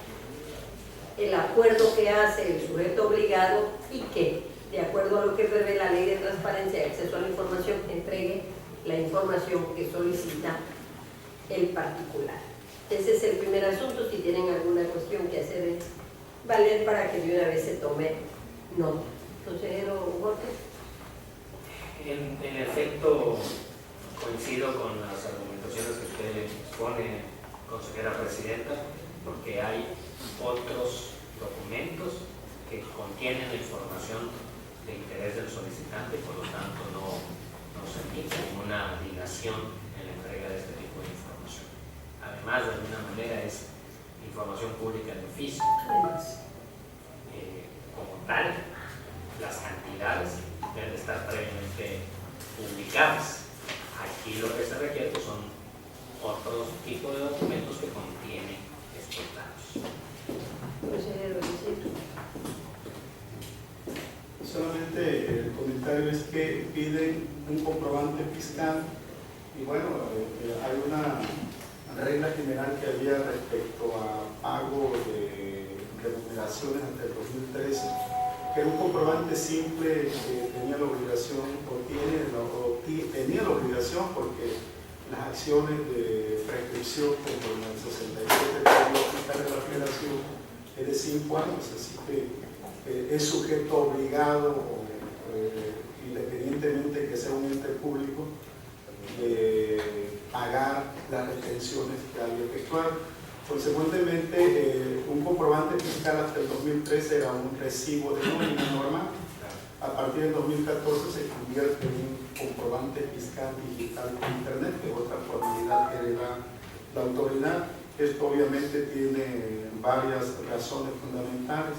el acuerdo que hace el sujeto obligado y que, de acuerdo a lo que prevé la Ley de Transparencia y Acceso a la Información, entregue la información que solicita el particular. Ese es el primer asunto. Si tienen alguna cuestión que hacer valer para que de una vez se tome nota. Consejero Borges. En efecto, coincido con las argumentaciones que usted expone, consejera presidenta, porque hay otros documentos que contienen la información de interés del solicitante, por lo tanto no se admite ninguna dilación en la entrega de este tipo de información. Además, de alguna manera es información pública de oficio. Como tal, las cantidades deben estar previamente publicadas. Aquí lo que se requiere son otros tipos de documentos que contienen estos datos. Solamente el comentario es que piden un comprobante fiscal y bueno, hay una regla general que había respecto a pago de remuneraciones hasta el 2013, que era un comprobante simple que tenía la obligación tenía la obligación porque las acciones de prescripción conforme al 67 del Código Fiscal de la Federación es de 5 años, así que es sujeto obligado, independientemente que sea un ente público, de pagar las retenciones que haya efectuado. Consecuentemente, un comprobante fiscal hasta el 2013 era un recibo de nómina normal. A partir del 2014 se convierte en un comprobante fiscal digital por internet, que es otra formalidad que hereda la autoridad. Esto obviamente tiene varias razones fundamentales.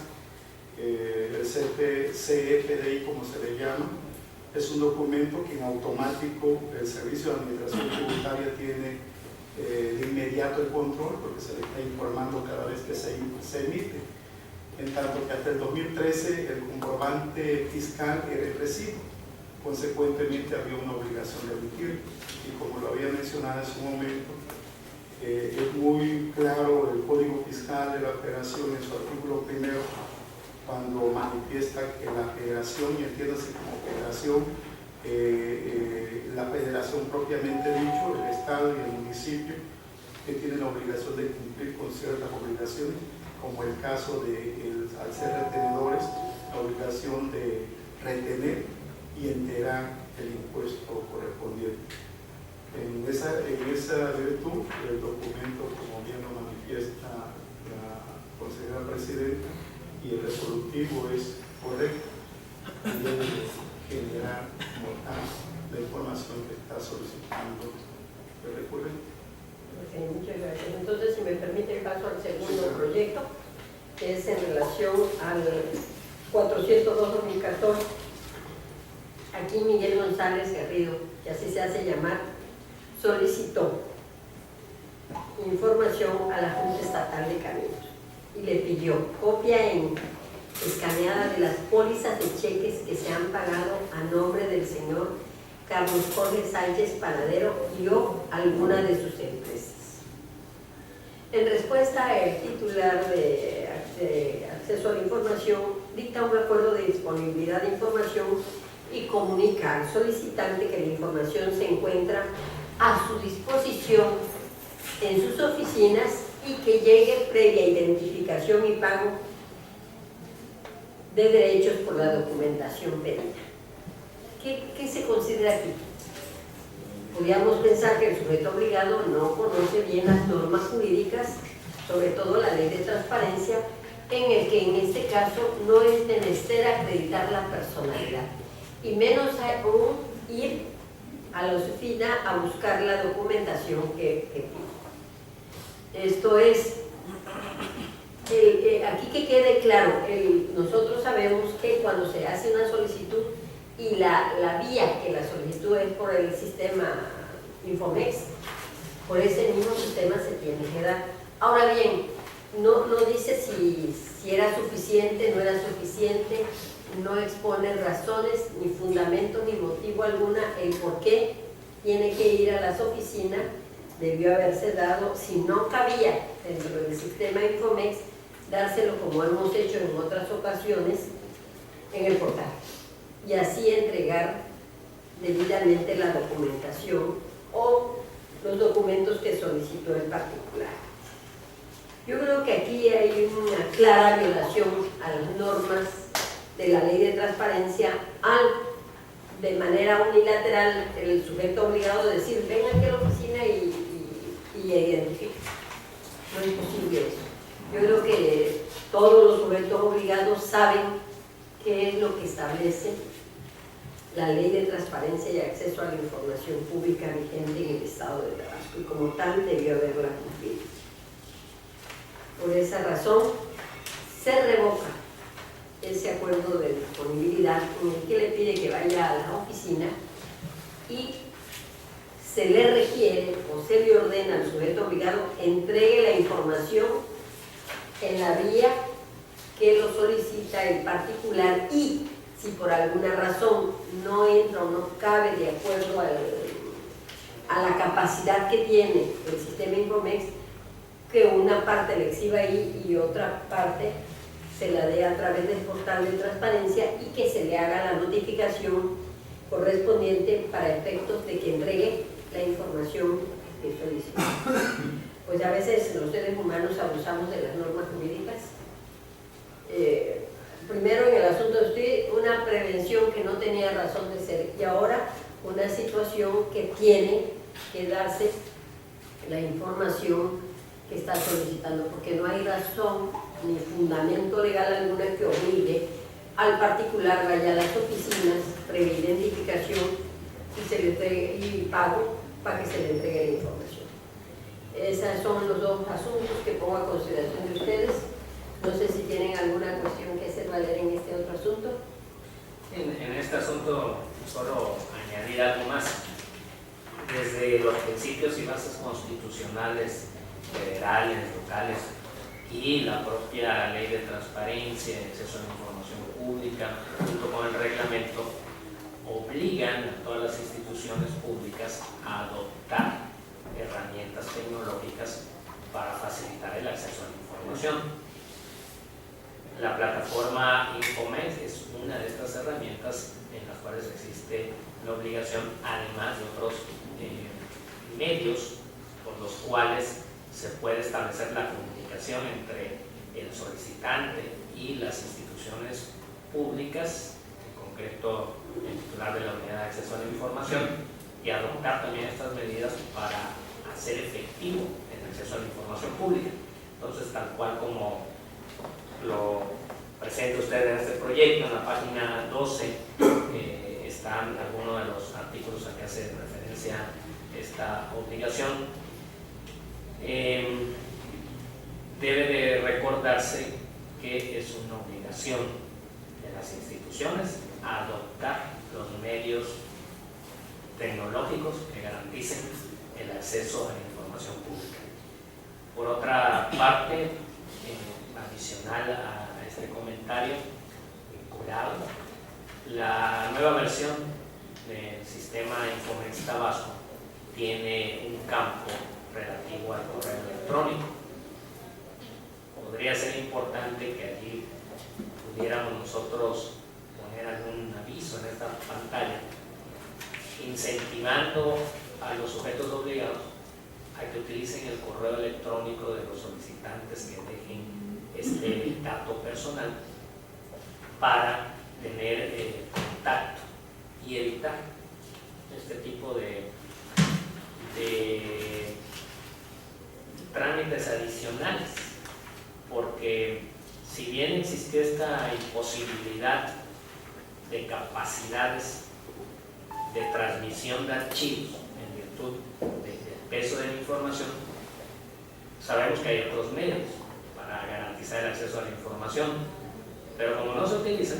El CFDI, como se le llama, es un documento que en automático el Servicio de Administración Tributaria tiene de inmediato el control, porque se le está informando cada vez que se emite. En tanto que hasta el 2013 el comprobante fiscal era el recibo, consecuentemente había una obligación de emitir, y como lo había mencionado hace un momento, es muy claro el Código Fiscal de la Federación en su artículo primero, cuando manifiesta que la Federación, y entiéndase como Federación, la Federación propiamente dicho, el Estado y el municipio, que tienen la obligación de cumplir con ciertas obligaciones, como el caso de, al ser retenedores, la obligación de retener y enterar el impuesto correspondiente. En esa virtud, el documento, como bien lo manifiesta la consejera presidenta, y el resolutivo es correcto, y debe generar como tal la información que está solicitando el recurrente. Okay, muchas gracias. Entonces, si me permite, paso al segundo proyecto, que es en relación al 402-2014. Aquí Miguel González Garrido, que así se hace llamar, solicitó información a la Junta Estatal de Caminos y le pidió copia escaneada de las pólizas de cheques que se han pagado a nombre del señor Carlos Jorge Sánchez Panadero y o alguna de sus empresas. En respuesta, el titular de Acceso a la Información dicta un acuerdo de disponibilidad de información y comunica al solicitante que la información se encuentra a su disposición en sus oficinas y que llegue previa identificación y pago de derechos por la documentación pedida. ¿Qué se considera aquí? Podríamos pensar que el sujeto obligado no conoce bien las normas jurídicas sobre todo la ley de transparencia, en el que en este caso no es menester acreditar la personalidad, y menos aún ir a la oficina a buscar la documentación que pide. Esto es, aquí que quede claro, nosotros sabemos que cuando se hace una solicitud y la vía que la solicitud es por el sistema Infomex, por ese mismo sistema se tiene que dar. Ahora bien, no dice si era suficiente, no era suficiente, no expone razones, ni fundamento, ni motivo alguna el por qué tiene que ir a las oficinas. Debió haberse dado, si no cabía dentro del sistema Infomex, dárselo como hemos hecho en otras ocasiones en el portal, y así entregar debidamente la documentación o los documentos que solicitó el particular. Yo creo que aquí hay una clara violación a las normas de la ley de transparencia al, de manera unilateral, el sujeto obligado a decir, ven aquí a la oficina y identifique. No es posible eso. Yo creo que todos los sujetos obligados saben qué es lo que establece la ley de transparencia y acceso a la información pública vigente en el Estado de Tabasco, y como tal debió haberla cumplido. Por esa razón se revoca ese acuerdo de disponibilidad en el que le pide que vaya a la oficina y se le requiere o se le ordena al sujeto obligado entregue la información en la vía que lo solicita el particular, y si por alguna razón no entra o no cabe de acuerdo a la capacidad que tiene el sistema Infomex, que una parte le exhiba ahí y otra parte se la dé a través del portal de transparencia, y que se le haga la notificación correspondiente para efectos de que entregue la información que solicita. Pues a veces los seres humanos abusamos de las normas jurídicas. Primero en el asunto de usted, una prevención que no tenía razón de ser, y ahora una situación que tiene que darse la información que está solicitando, porque no hay razón ni fundamento legal alguna que obligue al particular vaya a las oficinas, previa identificación y se le entregue, y pago para que se le entregue la información. Esos son los dos asuntos que pongo a consideración de ustedes. No sé si tienen alguna cuestión que hacer valer en este otro asunto. En este asunto solo añadir algo más. Desde los principios y bases constitucionales, federales, locales, y la propia ley de transparencia y acceso a la información pública, junto con el reglamento, obligan a todas las instituciones públicas a adoptar herramientas tecnológicas para facilitar el acceso a la información. La plataforma Infomex es una de estas herramientas en las cuales existe la obligación, además de otros medios por los cuales se puede establecer la comunicación entre el solicitante y las instituciones públicas, en concreto el titular de la unidad de acceso a la información, y adoptar también estas medidas para hacer efectivo el acceso a la información pública. Entonces, tal cual como lo presenta usted en este proyecto, en la página 12 están algunos de los artículos a que hace referencia esta obligación. Debe de recordarse que es una obligación de las instituciones adoptar los medios tecnológicos que garanticen el acceso a la información pública. Por otra parte, adicional a este comentario vinculado, la nueva versión del sistema Infomex Tabasco tiene un campo relativo al correo electrónico. Podría ser importante que allí pudiéramos nosotros poner algún aviso en esta pantalla, incentivando a los sujetos obligados a que utilicen el correo electrónico de los solicitantes, que dejen este dato personal para tener contacto y evitar este tipo de trámites adicionales, porque si bien existió esta imposibilidad de capacidades de transmisión de archivos en virtud del peso de la información, sabemos que hay otros medios para garantizar el acceso a la información, pero como no se utilizan,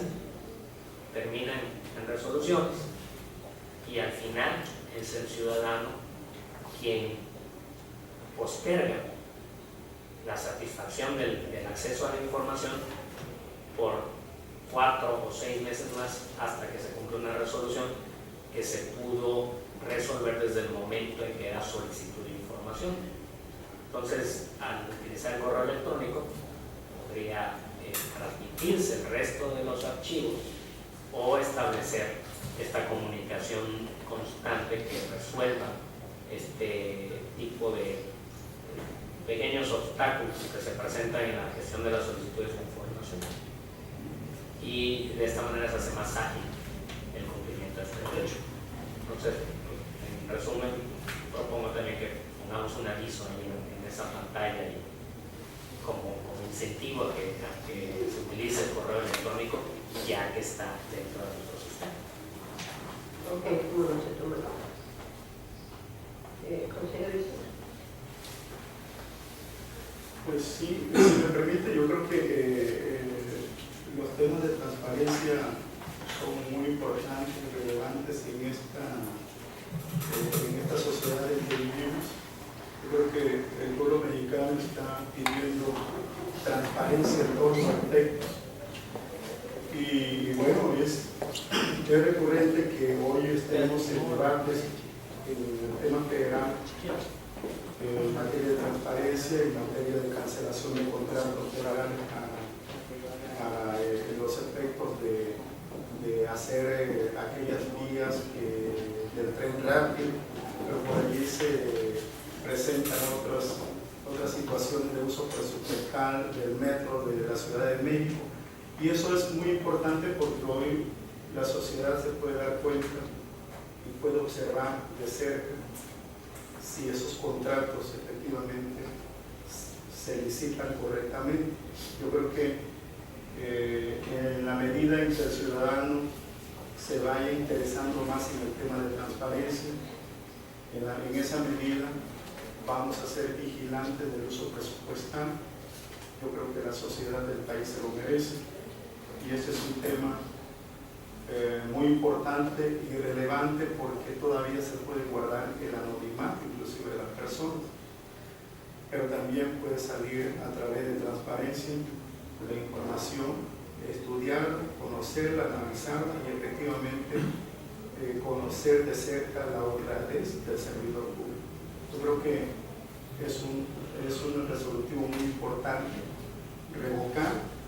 terminan en resoluciones y al final es el ciudadano quien posterga la satisfacción del acceso a la información por 4 o 6 meses más hasta que se cumple una resolución que se pudo resolver desde el momento en que era solicitud de información. Entonces, al utilizar el correo electrónico, podría transmitirse el resto de los archivos o establecer esta comunicación constante que resuelva este tipo de pequeños obstáculos que se presentan en la gestión de las solicitudes de información. Y de esta manera se hace más ágil el cumplimiento de este derecho. Entonces, en resumen, propongo también que pongamos un aviso ahí en esa pantalla y como incentivo a que se utilice el correo electrónico ya que está dentro de nuestro sistema. Ok, ¿cómo no se toma nota? Consejero Isla. Pues sí, si me permite, yo creo que los temas de transparencia son muy importantes y relevantes en esta sociedad en que vivimos. Yo creo que el pueblo mexicano está pidiendo transparencia en todos los aspectos. Y bueno, es recurrente que hoy estemos en debates en el tema federal en materia de transparencia, en materia de cancelación de contratos federales para los efectos de hacer aquellas vías del tren rápido, pero por allí se presentan otras situaciones de uso presupuestal del metro de la Ciudad de México. Y eso es muy importante porque hoy la sociedad se puede dar cuenta y puede observar de cerca si esos contratos efectivamente se licitan correctamente. Yo creo que en la medida en que el ciudadano se vaya interesando más en el tema de transparencia, en esa medida vamos a ser vigilantes del uso presupuestal. Yo creo que la sociedad del país se lo merece y ese es un tema muy importante y relevante porque todavía se puede guardar el anonimato inclusive de las personas, pero también puede salir a través de transparencia la información, estudiarla, conocerla, analizarla y efectivamente conocer de cerca la honradez del servidor público. Yo creo que es un resolutivo muy importante revocar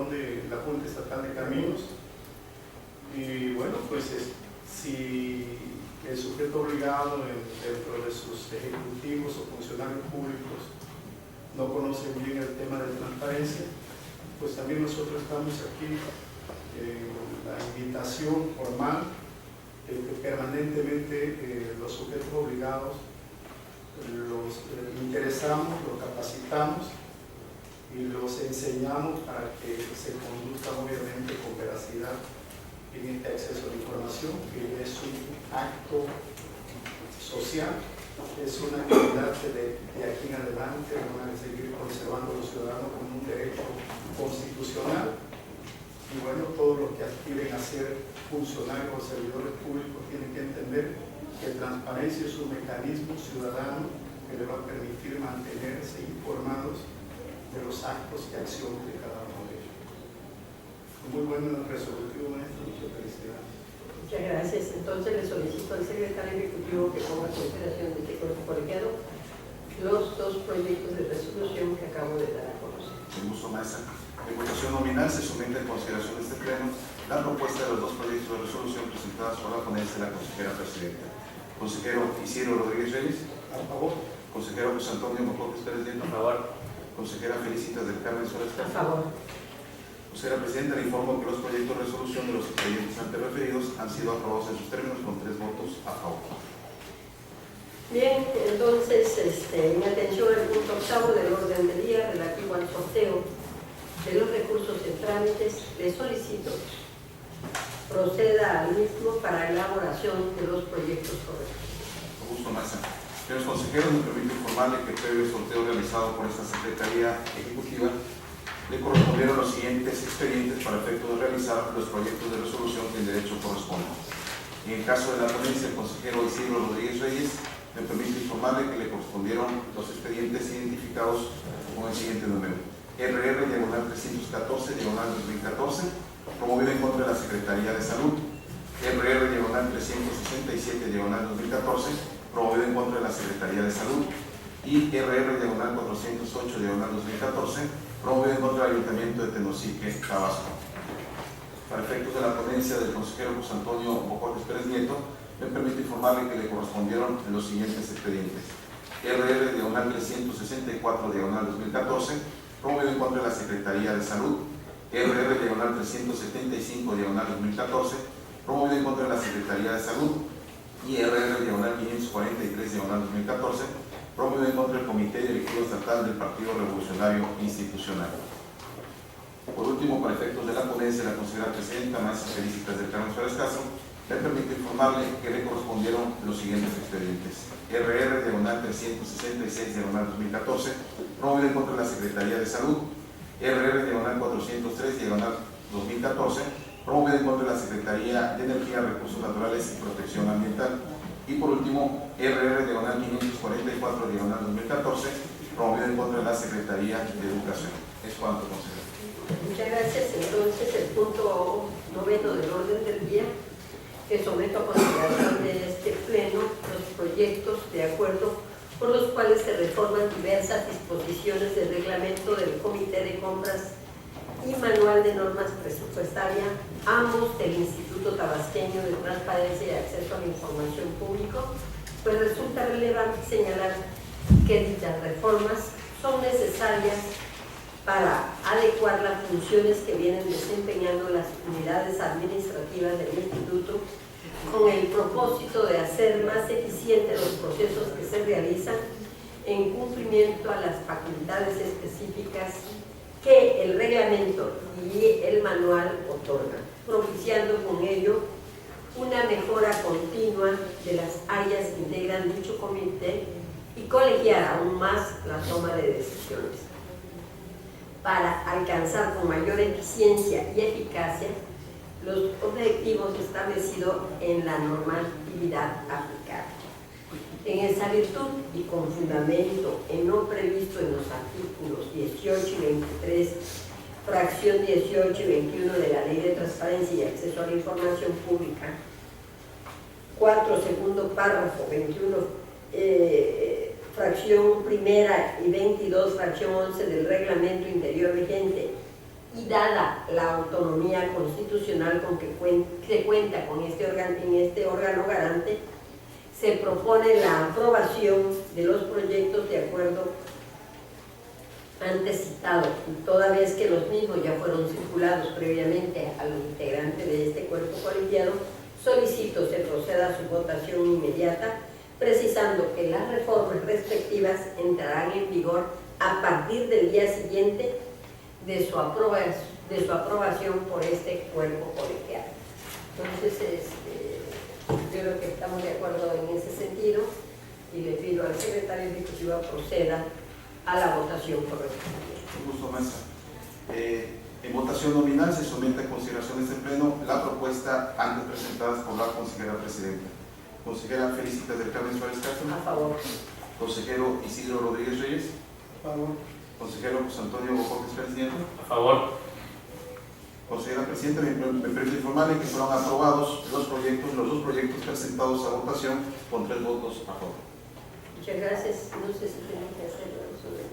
de la Junta Estatal de Caminos. Y bueno, pues si el sujeto obligado dentro de sus ejecutivos o funcionarios públicos no conoce bien el tema de transparencia, pues también nosotros estamos aquí la invitación formal de que permanentemente los sujetos obligados los interesamos, los capacitamos y los enseñamos para que se conduzcan obviamente con veracidad en este acceso a la información, que es un acto social, es una actividad que de aquí en adelante van a seguir conservando los ciudadanos como un derecho constitucional. Y bueno, todos los que aspiren a ser funcionarios o servidores públicos tienen que entender que transparencia es un mecanismo ciudadano que le va a permitir mantenerse informados de los actos y acciones de cada uno de ellos. Muy bueno el resolutivo, maestro, muchas felicidades. Muchas gracias. Entonces le solicito al secretario ejecutivo que ponga a consideración de este cuerpo colegiado los dos proyectos de resolución que acabo de dar a conocer. Con gusto, maestra. En votación nominal se somete a consideración de este pleno la propuesta de los dos proyectos de resolución presentadas por la ponencia de la consejera presidenta. Consejero Isidro Rodríguez Reyes. A favor. Consejero José Antonio Mocotes Pérez Nieto. A favor. Consejera Felicitas del Carmen Suárez. A favor. Consejera Presidenta, le informo que los proyectos de resolución de los expedientes antes referidos han sido aprobados en sus términos con 3 votos a favor. Bien, entonces, en atención al punto octavo del orden del día relativo al sorteo de los recursos en trámites, le solicito proceda al mismo para elaboración de los proyectos correctos. Augusto Maza. Señores consejeros, me permito informarle que previo sorteo realizado por esta Secretaría Ejecutiva le correspondieron los siguientes expedientes para efecto de realizar los proyectos de resolución que en derecho corresponden. En el caso de la ponencia, el consejero Isidro Rodríguez Reyes, me permite informarle que le correspondieron los expedientes identificados con el siguiente número: RR-314-2014, promovido en contra de la Secretaría de Salud; RR-367-2014, promovido en contra de la Secretaría de Salud; y RR-408-2014, promovido en contra del Ayuntamiento de Tenosique, Tabasco. Para efectos de la ponencia del consejero José Antonio Bocortes Pérez Nieto, me permite informarle que le correspondieron los siguientes expedientes: RR-364-2014, promovido en contra de la Secretaría de Salud; RR-375-2014, promovido en contra de la Secretaría de Salud; y RR-543-2014, promovido en contra del Comité Directivo Estatal del Partido Revolucionario Institucional. Por último, para efectos de la ponencia, la consejera presidenta, maestra Felicitas del Carmen Suárez Castro, me permite informarle que le correspondieron los siguientes expedientes: RR-366-2014, promovido en contra de la Secretaría de Salud; RR-403-2014, promovido en contra de la Secretaría de Energía, Recursos Naturales y Protección Ambiental; y por último, RR-544-2014, promovido en contra de la Secretaría de Educación. Es cuanto, consejero. Muchas gracias. Entonces, el punto noveno del orden del día, que someto a consideración de este pleno los proyectos de acuerdo por los cuales se reforman diversas disposiciones del reglamento del Comité de Compras y Manual de Normas Presupuestarias, ambos del Instituto Tabasqueño de Transparencia y Acceso a la Información Público, pues resulta relevante señalar que dichas reformas son necesarias para adecuar las funciones que vienen desempeñando las unidades administrativas del Instituto, con el propósito de hacer más eficientes los procesos que se realizan en cumplimiento a las facultades específicas que el reglamento y el manual otorgan, propiciando con ello una mejora continua de las áreas que integran dicho comité y colegiar aún más la toma de decisiones. Para alcanzar con mayor eficiencia y eficacia los objetivos establecidos en la normatividad aplicable. En esa virtud y con fundamento en lo previsto en los artículos 18 y 23, fracción 18 y 21 de la Ley de Transparencia y Acceso a la Información Pública, 4, segundo párrafo, 21, fracción primera y 22, fracción 11 del reglamento interior vigente, y dada la autonomía constitucional con que se cuenta con en este órgano garante, se propone la aprobación de los proyectos de acuerdo antes citado, y toda vez que los mismos ya fueron circulados previamente a los integrantes de este cuerpo colegiado, solicito se proceda a su votación inmediata, precisando que las reformas respectivas entrarán en vigor a partir del día siguiente de su aprobación por este cuerpo colegiado. Entonces, yo creo que estamos de acuerdo en ese sentido y le pido al secretario ejecutivo proceda a la votación correspondiente. Un gusto, maestra. En votación nominal se somete a consideración de este pleno la propuesta antes presentada por la consejera presidenta. Consejera Felicitas del Carmen Suárez Castro. A favor. Consejero Isidro Rodríguez Reyes. A favor. Consejero José Antonio Bocortes Pérez Nieto. A favor. Consejera Presidenta, me permite informarle que fueron aprobados los dos proyectos presentados a votación con 3 votos a favor. Muchas gracias. No sé si tengo que hacer el uso de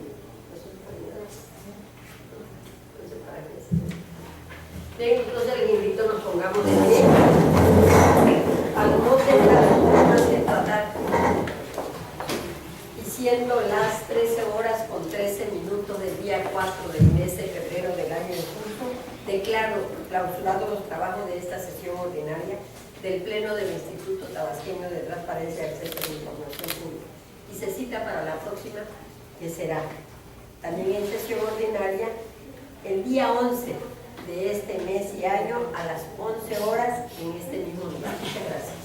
las autoridades. Entonces, para que se... Bien, entonces les invito a nos pongamos de pie. Al no tener temas que tratar, y siendo las 13 horas con 13 minutos del día 4 del mes de febrero del año en curso, declaro clausurados los trabajos de esta sesión ordinaria del Pleno del Instituto Tabasqueño de Transparencia y Acceso a la Información Pública. Y se cita para la próxima, que será también en sesión ordinaria el día 11 de este mes y año a las 11 horas en este mismo lugar. Muchas gracias.